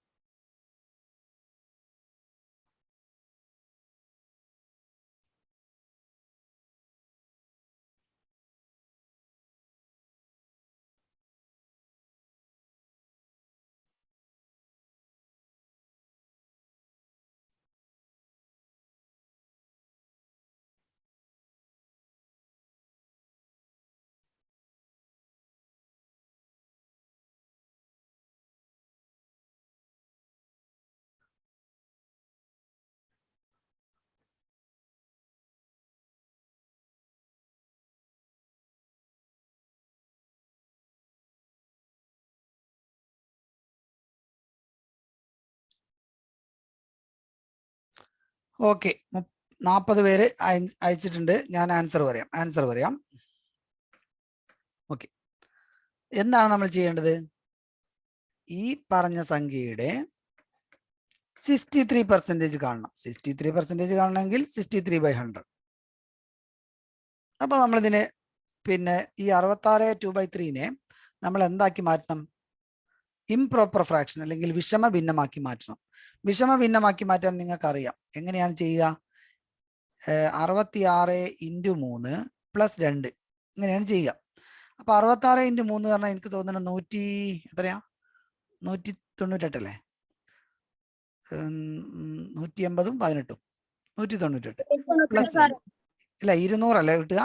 ഓക്കെ, 40 പേര് അയച്ചിട്ടുണ്ട്. ഞാൻ ആൻസർ പറയാം. ഓക്കെ, എന്താണ് നമ്മൾ ചെയ്യേണ്ടത്? ഈ പറഞ്ഞ സംഖ്യയുടെ 63% കാണണം. 63% കാണണമെങ്കിൽ 63/100. അപ്പൊ നമ്മളിതിനെ പിന്നെ ഈ 66 2/3 നമ്മൾ എന്താക്കി മാറ്റണം? ഇംപ്രോപ്പർ ഫ്രാക്ഷൻ അല്ലെങ്കിൽ വിഷമ ഭിന്നമാക്കി മാറ്റണം. വിഷമ ഭിന്നമാക്കി മാറ്റാൻ നിങ്ങൾക്ക് അറിയാം. എങ്ങനെയാണ് ചെയ്യുക? 66 × 3 + 2 ഇങ്ങനെയാണ് ചെയ്യുക. അപ്പൊ 66 × 3 പറഞ്ഞാൽ എനിക്ക് തോന്നുന്നത് 100 എത്രയാ? 198 അല്ലേ? 180 18 198 പ്ലസ് ഇല്ല 200 അല്ലേ കിട്ടുക?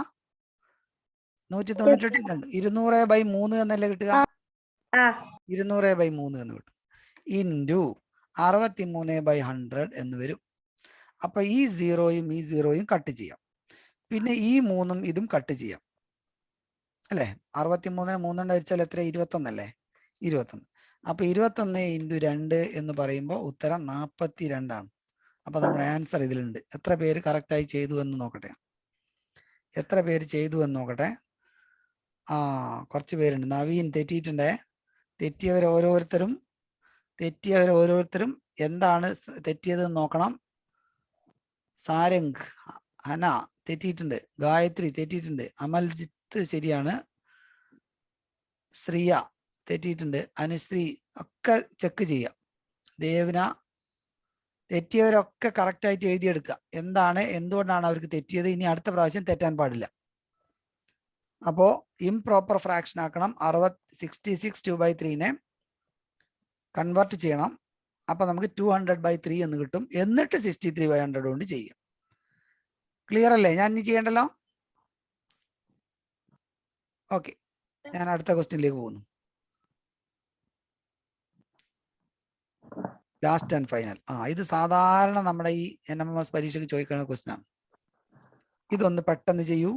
198 200/3 എന്നല്ലേ കിട്ടുക? 200/3 എന്ന് കിട്ടും. ഇൻറ്റു 63/100 എന്ന് വരും. അപ്പൊ ഈ 0യും ഈ 0യും കട്ട് ചെയ്യാം. പിന്നെ ഈ 3ഉം ഇതും കട്ട് ചെയ്യാം അല്ലേ? 63 3 ഹരിച്ചാൽ എത്ര? 21 അല്ലേ? 21. അപ്പൊ 21 × 2 എന്ന് പറയുമ്പോൾ ഉത്തരം 42 ആണ്. അപ്പൊ നമ്മുടെ ആൻസർ ഇതിലുണ്ട്. എത്ര പേര് കറക്റ്റായി ചെയ്തു എന്ന് നോക്കട്ടെ. കുറച്ച് പേരുണ്ട്. നവീൻ തെറ്റിയിട്ടുണ്ടേ. തെറ്റിയവർ ഓരോരുത്തരും എന്താണ് തെറ്റിയതെന്ന് നോക്കണം. സാരംഗ്, ഹന തെറ്റിയിട്ടുണ്ട്. ഗായത്രി തെറ്റിയിട്ടുണ്ട്. അമൽജിത്ത് ശരിയാണ്. ശ്രിയ തെറ്റിയിട്ടുണ്ട്. അനുശ്രീ ഒക്കെ ചെക്ക് ചെയ്യാം. ദേവന തെറ്റിയവരൊക്കെ കറക്റ്റായിട്ട് എഴുതിയെടുക്കുക. എന്തുകൊണ്ടാണ് അവർക്ക് തെറ്റിയത്? ഇനി അടുത്ത പ്രാവശ്യം തെറ്റാൻ പാടില്ല. അപ്പോ ഇംപ്രോപ്പർ ഫ്രാക്ഷൻ ആക്കണം. 66 2/3 കൺവേർട്ട് ചെയ്യണം. അപ്പൊ നമുക്ക് 200/3 എന്ന് കിട്ടും. എന്നിട്ട് 63/100 കൊണ്ട് ചെയ്യാം. ക്ലിയർ അല്ലേ? ഞാൻ ഇനി ചെയ്യണ്ടല്ലോ. ഓക്കെ, ഞാൻ അടുത്ത ക്വസ്റ്റ്യനിലേക്ക് പോകുന്നു. Last and final. ഇത് സാധാരണ നമ്മുടെ ഈ NMMS പരീക്ഷയ്ക്ക് ചോദിക്കുന്ന ക്വസ്റ്റ്യൻ ആണ്. ഇതൊന്ന് പെട്ടെന്ന് ചെയ്യൂ.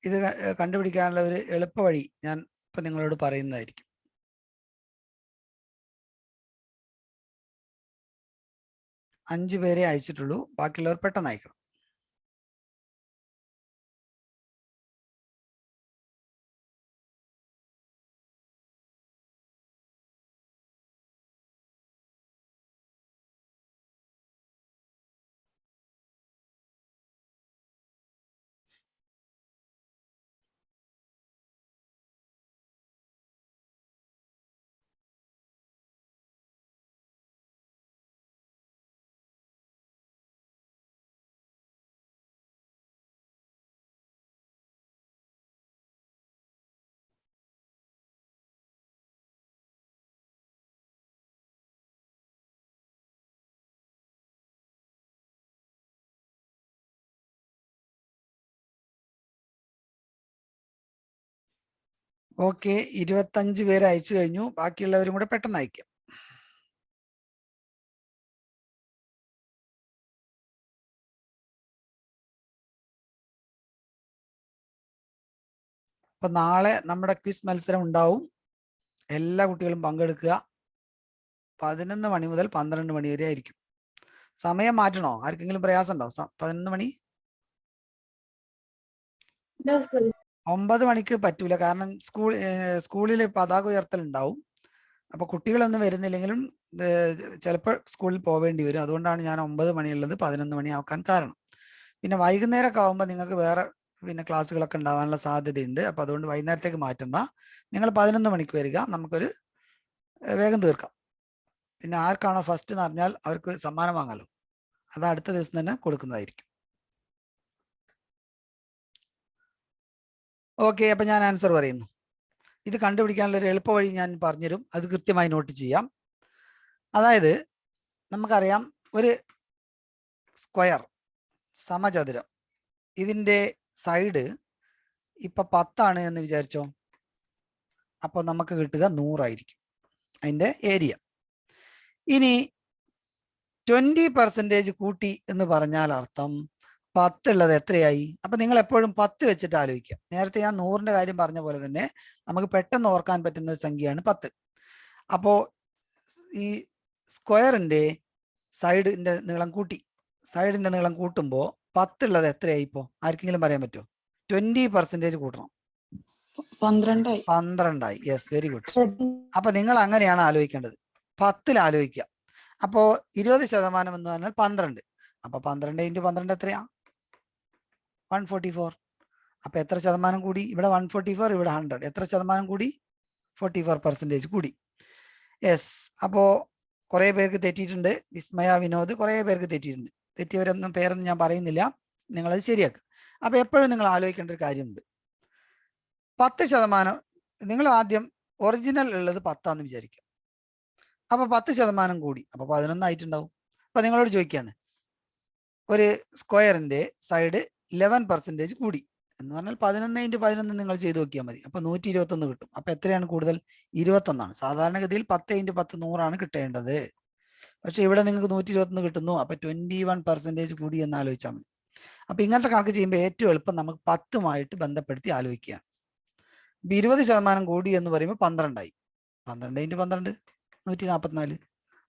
ഇത് കണ്ടുപിടിക്കാനുള്ള ഒരു എളുപ്പ വഴി ഞാൻ ഇപ്പൊ നിങ്ങളോട് പറയുന്നതായിരിക്കും. അഞ്ചു പേരെ അയച്ചിട്ടുള്ളൂ. ബാക്കിയുള്ളവർ പെട്ടെന്ന് അയക്കണം. ഓക്കെ, 25 പേര് അയച്ചു കഴിഞ്ഞു. ബാക്കിയുള്ളവരും കൂടെ പെട്ടെന്ന് അയക്കാം. അപ്പൊ നാളെ നമ്മുടെ ക്വിസ് മത്സരം ഉണ്ടാവും. എല്ലാ കുട്ടികളും പങ്കെടുക്കുക. 11 മണി മുതൽ 12 മണി വരെ ആയിരിക്കും. സമയം മാറ്റണോ? ആർക്കെങ്കിലും പ്രയാസം ഉണ്ടോ? 11 മണി? 9 മണിക്ക് പറ്റൂല. കാരണം സ്കൂളിൽ പതാക ഉയർത്തൽ ഉണ്ടാവും. അപ്പൊ കുട്ടികളൊന്നും വരുന്നില്ലെങ്കിലും ചിലപ്പോൾ സ്കൂളിൽ പോവേണ്ടി വരും. അതുകൊണ്ടാണ് ഞാൻ 9 മണിയുള്ളത് 11 മണി ആക്കാൻ കാരണം. പിന്നെ വൈകുന്നേരമൊക്കെ ആകുമ്പോൾ നിങ്ങൾക്ക് വേറെ ക്ലാസ്സുകളൊക്കെ ഉണ്ടാവാനുള്ള സാധ്യതയുണ്ട്. അപ്പൊ അതുകൊണ്ട് വൈകുന്നേരത്തേക്ക് മാറ്റണ്ട. നിങ്ങൾ 11 മണിക്ക് വരിക. നമുക്കൊരു വേഗം തീർക്കാം. പിന്നെ ആർക്കാണോ ഫസ്റ്റ് എന്ന് അറിഞ്ഞാൽ അവർക്ക് സമ്മാനം വാങ്ങാലോ. അത് അടുത്ത ദിവസം തന്നെ കൊടുക്കുന്നതായിരിക്കും. ഓക്കെ, അപ്പൊ ഞാൻ ആൻസർ പറയുന്നു. ഇത് കണ്ടുപിടിക്കാനുള്ള ഒരു എളുപ്പ വഴി ഞാൻ പറഞ്ഞുതരും. അത് കൃത്യമായി നോട്ട് ചെയ്യാം. അതായത് നമുക്കറിയാം ഒരു സ്ക്വയർ സമചതുരം, ഇതിൻ്റെ സൈഡ് ഇപ്പൊ 10 എന്ന് വിചാരിച്ചോ. അപ്പോൾ നമുക്ക് കിട്ടുക 100 ആയിരിക്കും അതിൻ്റെ ഏരിയ. ഇനി 20% കൂട്ടി എന്ന് പറഞ്ഞാൽ അർത്ഥം 10 ഉള്ളത് എത്രയായി? അപ്പൊ നിങ്ങൾ എപ്പോഴും 10 വെച്ചിട്ട് ആലോചിക്കുക. നേരത്തെ ഞാൻ 100ന്റെ കാര്യം പറഞ്ഞ പോലെ തന്നെ നമുക്ക് പെട്ടെന്ന് ഓർക്കാൻ പറ്റുന്ന സംഖ്യയാണ് 10. അപ്പോ ഈ സ്ക്വയറിന്റെ സൈഡിന്റെ നീളം കൂട്ടി, സൈഡിന്റെ നീളം കൂട്ടുമ്പോൾ 10 ഉള്ളത് എത്രയായി? ഇപ്പോ ആർക്കെങ്കിലും പറയാൻ പറ്റുമോ? 20% കൂട്ടണം. 12 ആയി. Yes, very good. അപ്പൊ നിങ്ങൾ അങ്ങനെയാണ് ആലോചിക്കേണ്ടത്. 10ൽ ആലോചിക്കുക. അപ്പോ 20% എന്ന് പറഞ്ഞാൽ 12. അപ്പൊ 12 × 12 എത്രയാ? 144. അപ്പൊ എത്ര ശതമാനം കൂടി? ഇവിടെ 144, ഇവിടെ 100. എത്ര ശതമാനം കൂടി? 44% കൂടി. യെസ്. അപ്പോ കുറെ പേർക്ക് തെറ്റിയിട്ടുണ്ട്. വിസ്മയ, വിനോദ്, കുറെ പേർക്ക് തെറ്റിയിട്ടുണ്ട്. തെറ്റിയവരൊന്നും പേരൊന്നും ഞാൻ പറയുന്നില്ല, നിങ്ങളത് ശരിയാക്കുക. അപ്പൊ എപ്പോഴും നിങ്ങൾ ആലോചിക്കേണ്ട ഒരു കാര്യമുണ്ട്. 10% നിങ്ങൾ ആദ്യം ഒറിജിനൽ ഉള്ളത് 10 വിചാരിക്കുക. അപ്പൊ 10% കൂടി, അപ്പൊ 11 ആയിട്ടുണ്ടാവും. അപ്പൊ നിങ്ങളോട് ചോദിക്കുകയാണ്, ഒരു സ്ക്വയറിന്റെ സൈഡ് 11% കൂടി എന്ന് പറഞ്ഞാൽ 11 × 11 നിങ്ങൾ ചെയ്ത് നോക്കിയാൽ മതി. അപ്പൊ 121 കിട്ടും. അപ്പൊ എത്രയാണ് കൂടുതൽ? 21. സാധാരണഗതിയിൽ 10 × 10 100 കിട്ടേണ്ടത്. പക്ഷെ ഇവിടെ നിങ്ങൾക്ക് 121 കിട്ടുന്നു. അപ്പൊ 21% കൂടി എന്ന് ആലോചിച്ചാൽ മതി. അപ്പൊ ഇങ്ങനത്തെ കണക്ക് ചെയ്യുമ്പോൾ ഏറ്റവും എളുപ്പം നമുക്ക് 10 ബന്ധപ്പെടുത്തി ആലോചിക്കുകയാണ്. 20% കൂടി എന്ന് പറയുമ്പോൾ 12 ആയി. 12 × 12 144.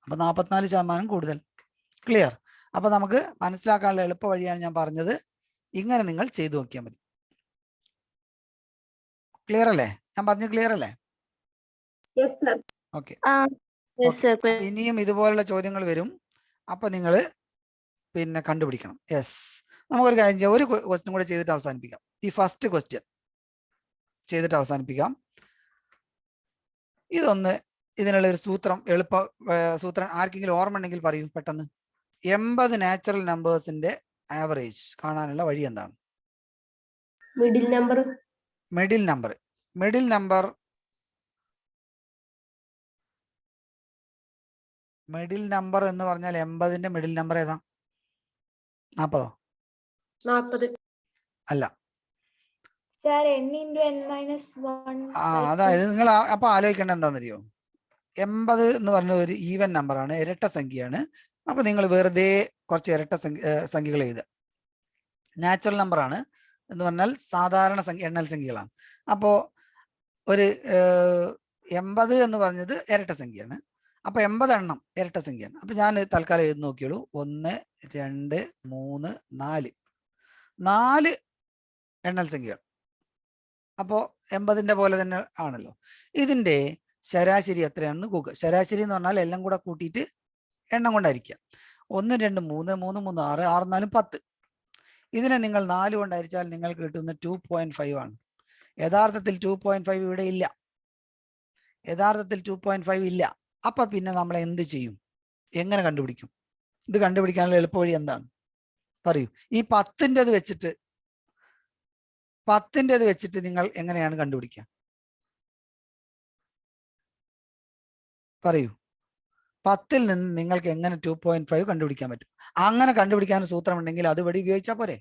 അപ്പൊ 44% കൂടുതൽ. ക്ലിയർ? അപ്പൊ നമുക്ക് മനസ്സിലാക്കാനുള്ള എളുപ്പ വഴിയാണ് ഞാൻ പറഞ്ഞത്. ഇങ്ങനെ നിങ്ങൾ ചെയ്തു നോക്കിയാൽ മതി. ക്ലിയർ അല്ലേ? ഞാൻ പറഞ്ഞു ക്ലിയർ അല്ലേ? ഓക്കെ. ഇനിയും ഇതുപോലുള്ള ചോദ്യങ്ങൾ വരും. അപ്പൊ നിങ്ങൾ പിന്നെ കണ്ടുപിടിക്കണം. യെസ്. നമുക്കൊരു കാര്യം ചെയ്യാം, ഒരു ക്വസ്റ്റ്യൻ കൂടെ ചെയ്തിട്ട് അവസാനിപ്പിക്കാം. ഈ ഫസ്റ്റ് ക്വസ്റ്റ്യൻ ചെയ്തിട്ട് അവസാനിപ്പിക്കാം. ഇതൊന്ന്, ഇതിനുള്ള ഒരു സൂത്രം, എളുപ്പ സൂത്രം ആർക്കെങ്കിലും ഓർമ്മ ഉണ്ടെങ്കിൽ പറയൂ പെട്ടെന്ന്. 80 നാച്ചുറൽ നമ്പേഴ്സിന്റെ ആവറേജ് കാണാനുള്ള വഴി എന്താണ്? Middle number. മിഡിൽ നമ്പർ എന്ന് പറഞ്ഞാൽ 80ന്റെ മിഡിൽ നമ്പർ ഏതാ? 40? അല്ല. അതായത് നിങ്ങൾ അപ്പൊ ആലോചിക്കേണ്ട എന്താണെന്നറിയോ? 80 എന്ന് പറഞ്ഞ ഒരു ഈവൻ നമ്പറാണ്, ഇരട്ട സംഖ്യയാണ്. അപ്പൊ നിങ്ങൾ വെറുതെ കുറച്ച് ഇരട്ട സംഖ്യകൾ എഴുതുക. നാച്ചുറൽ നമ്പർ ആണ് എന്ന് പറഞ്ഞാൽ സാധാരണ എണ്ണൽ സംഖ്യകളാണ്. അപ്പോ ഒരു 80 എന്ന് പറഞ്ഞത് ഇരട്ട സംഖ്യയാണ്. അപ്പൊ 80 എണ്ണം ഇരട്ട സംഖ്യയാണ്. അപ്പൊ ഞാൻ തൽക്കാലം എഴുതി നോക്കിയോളൂ. 1 2 3 4 എണ്ണൽ സംഖ്യകൾ. അപ്പോ 80ന്റെ പോലെ തന്നെ ആണല്ലോ. ഇതിന്റെ ശരാശരി എത്രയാണെന്ന് നോക്കുക. ശരാശരി എന്ന് പറഞ്ഞാൽ എല്ലാം കൂടെ കൂട്ടിയിട്ട് എണ്ണം കൊണ്ടായിരിക്കുക. 1 2 3 3 3 6 6 4 10. ഇതിനെ നിങ്ങൾ 4 കൊണ്ട് ഹരിച്ചാൽ നിങ്ങൾക്ക് കിട്ടുന്ന 2.5 ആണ്. യഥാർത്ഥത്തിൽ 2.5 ഇവിടെ ഇല്ല. യഥാർത്ഥത്തിൽ 2.5 ഇല്ല. അപ്പൊ പിന്നെ നമ്മൾ എന്ത് ചെയ്യും? എങ്ങനെ കണ്ടുപിടിക്കും? ഇത് കണ്ടുപിടിക്കാനുള്ള എളുപ്പവഴി എന്താണ് പറയൂ. ഈ 10ൻ്റെത് വെച്ചിട്ട് നിങ്ങൾ എങ്ങനെയാണ് കണ്ടുപിടിക്കുക? പറയൂ. 10ൽ നിന്ന് നിങ്ങൾക്ക് എങ്ങനെ 2.5 കണ്ടുപിടിക്കാൻ പറ്റും? അങ്ങനെ കണ്ടുപിടിക്കാൻ സൂത്രം ഉണ്ടെങ്കിൽ അത് വഴി ഉപയോഗിച്ചാൽ പോരെ?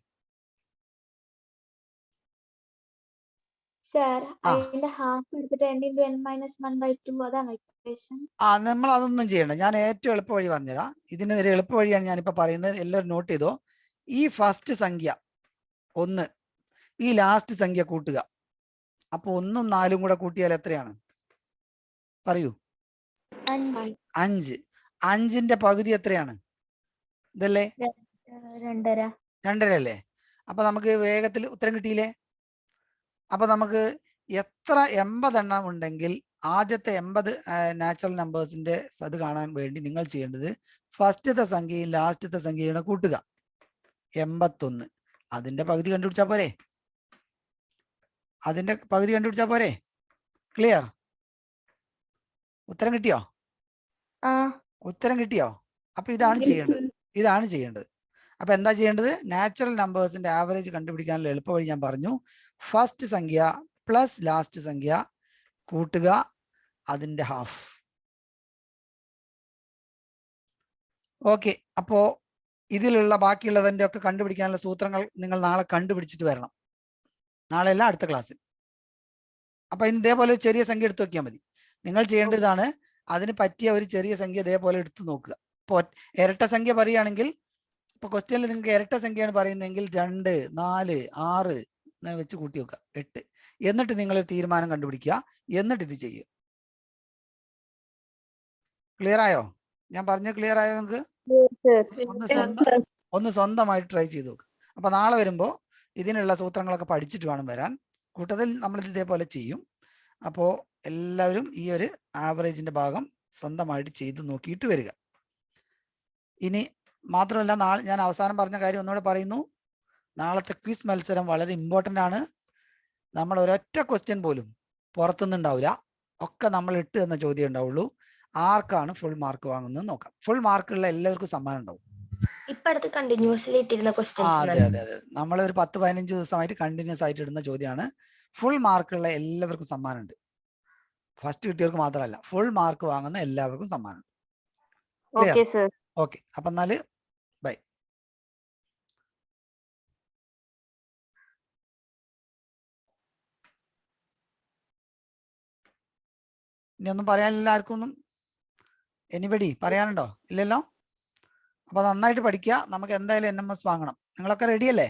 നമ്മൾ അതൊന്നും ചെയ്യണ്ട. ഞാൻ ഏറ്റവും എളുപ്പ വഴി പറഞ്ഞുതരാം. ഇതിന് ഒരു എളുപ്പ വഴിയാണ് ഞാനിപ്പോ പറയുന്നത്. എല്ലാവരും നോട്ട് ചെയ്തോ. ഈ ഫസ്റ്റ് സംഖ്യ 1, ഈ ലാസ്റ്റ് സംഖ്യ കൂട്ടുക. അപ്പൊ 1ഉം 4ഉം കൂടെ കൂട്ടിയാൽ എത്രയാണ്? പറയൂ. 5. 5ന്റെ പകുതി എത്രയാണ്? ഇതല്ലേ? 2.5 അല്ലേ? അപ്പൊ നമുക്ക് വേഗത്തിൽ ഉത്തരം കിട്ടിയില്ലേ? അപ്പൊ നമുക്ക് എത്ര 80 എണ്ണം ഉണ്ടെങ്കിൽ ആദ്യത്തെ 80 നാച്ചുറൽ നമ്പേഴ്സിന്റെ അത് കാണാൻ വേണ്ടി നിങ്ങൾ ചെയ്യേണ്ടത് ഫസ്റ്റത്തെ സംഖ്യയും ലാസ്റ്റത്തെ സംഖ്യയുടെ കൂട്ടുക. 81. അതിന്റെ പകുതി കണ്ടുപിടിച്ചാ പോരെ? ക്ലിയർ? ഉത്തരം കിട്ടിയോ? അപ്പൊ ഇതാണ് ചെയ്യേണ്ടത്. അപ്പൊ എന്താ ചെയ്യേണ്ടത്? നാച്ചുറൽ നമ്പേഴ്സിന്റെ ആവറേജ് കണ്ടുപിടിക്കാനുള്ള എളുപ്പ വഴി ഞാൻ പറഞ്ഞു. ഫസ്റ്റ് സംഖ്യ പ്ലസ് ലാസ്റ്റ് സംഖ്യ കൂട്ടുക അതിന്റെ ഹാഫ്. ഓക്കെ, അപ്പോ ഇതിലുള്ള ബാക്കിയുള്ളതിന്റെ ഒക്കെ കണ്ടുപിടിക്കാനുള്ള സൂത്രങ്ങൾ നിങ്ങൾ നാളെ കണ്ടുപിടിച്ചിട്ട് വരണം. നാളെ അല്ല, അടുത്ത ക്ലാസ്സിൽ. അപ്പൊ ഇതേപോലെ ചെറിയ സംഖ്യ എടുത്തു നോക്കിയാൽ മതി. നിങ്ങൾ ചെയ്യേണ്ടതാണ് അതിന് പറ്റിയ ഒരു ചെറിയ സംഖ്യ ഇതേപോലെ എടുത്തു നോക്കുക. ഇപ്പോൾ ഇരട്ട സംഖ്യ പറയുകയാണെങ്കിൽ, ഇപ്പൊ ക്വസ്റ്റ്യനിൽ നിങ്ങൾക്ക് ഇരട്ട സംഖ്യയാണ് പറയുന്നതെങ്കിൽ 2, 4, 6 അങ്ങനെ വെച്ച് കൂട്ടി വെക്കുക, 8. എന്നിട്ട് നിങ്ങൾ തീരുമാനം കണ്ടുപിടിക്കുക, എന്നിട്ട് ഇത് ചെയ്യുക. ക്ലിയർ ആയോ? ഞാൻ പറഞ്ഞ ക്ലിയർ ആയോ നിങ്ങൾക്ക്? ഒന്ന് സ്വന്തമായിട്ട് ട്രൈ ചെയ്ത് നോക്കുക. അപ്പൊ നാളെ വരുമ്പോ ഇതിനുള്ള സൂത്രങ്ങളൊക്കെ പഠിച്ചിട്ട് വേണം വരാൻ. കൂട്ടത്തിൽ നമ്മൾ ഇതേപോലെ ചെയ്യും. അപ്പോ എല്ലാവരും ഈ ഒരു ആവറേജിന്റെ ഭാഗം സ്വന്തമായിട്ട് ചെയ്ത് നോക്കിയിട്ട് വരിക. ഇനി മാത്രമല്ല, നാളെ ഞാൻ അവസാനം പറഞ്ഞ കാര്യം ഒന്നുകൂടെ പറയുന്നു. നാളത്തെ ക്വിസ് മത്സരം വളരെ ഇമ്പോർട്ടൻ്റ് ആണ്. നമ്മൾ ഒരൊറ്റ ക്വസ്റ്റ്യൻ പോലും പുറത്തുനിന്നുണ്ടാവില്ല, ഒക്കെ നമ്മൾ ഇട്ട് തന്ന ചോദ്യം ഉണ്ടാവുള്ളൂ. ആർക്കാണ് ഫുൾ മാർക്ക് വാങ്ങുന്നത് നോക്കാം. ഫുൾ മാർക്കുള്ള എല്ലാവർക്കും സമ്മാനം ഉണ്ടാവും. അതെ അതെ അതെ, നമ്മൾ ഒരു 10-15 ദിവസമായിട്ട് കണ്ടിന്യൂസ് ആയിട്ട് ഇടുന്ന ചോദ്യമാണ്. ഫുൾ മാർക്കുള്ള എല്ലാവർക്കും സമ്മാനം ഉണ്ട്. ഫസ്റ്റ് കിട്ടിയവർക്ക് മാത്രമല്ല, ഫുൾ മാർക്ക് വാങ്ങുന്ന എല്ലാവർക്കും സമ്മാനം. ഓക്കെ, അപ്പൊ എന്നാല് ബൈ. ഇനി ഒന്നും പറയാനില്ല ആർക്കും ഒന്നും? എനിബഡി പറയാനുണ്ടോ? ഇല്ലല്ലോ. അപ്പൊ നന്നായിട്ട് പഠിക്കുക. നമുക്ക് എന്തായാലും NMS വാങ്ങണം. നിങ്ങളൊക്കെ റെഡിയല്ലേ?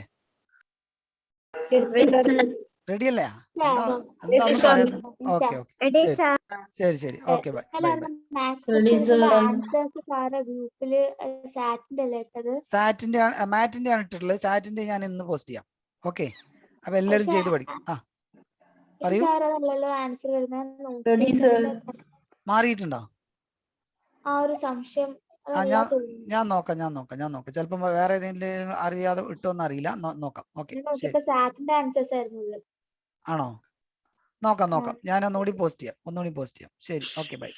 റെഡിയല്ലേ? എന്താ ഒന്നും പറയുന്നത്? ഓക്കെ ഓക്കെ, ശരി ശരി, ഓക്കെ ബൈ ബൈ ബൈ. സാറ്റിന്റെ മാറ്റിന്റെ ആണ് ഇട്ടിട്ടുള്ളത്. സാറ്റിന്റെ ഞാൻ ഇന്ന് പോസ്റ്റ് ചെയ്യാം. ഓക്കെ, അപ്പൊ എല്ലാവരും ചെയ്ത് പഠിക്കും. ആ പറയൂ. മാറിയിട്ടുണ്ടോ? ഞാൻ നോക്കാം. ചിലപ്പോ വേറെ ഏതെങ്കിലും അറിയാതെ ഇട്ടോന്ന് അറിയില്ല, നോക്കാം. ഓക്കെ, ആണോ? നോക്കാം. ഞാൻ ഒന്നുകൂടി പോസ്റ്റ് ചെയ്യാം. ശരി, ഓക്കെ ബൈ.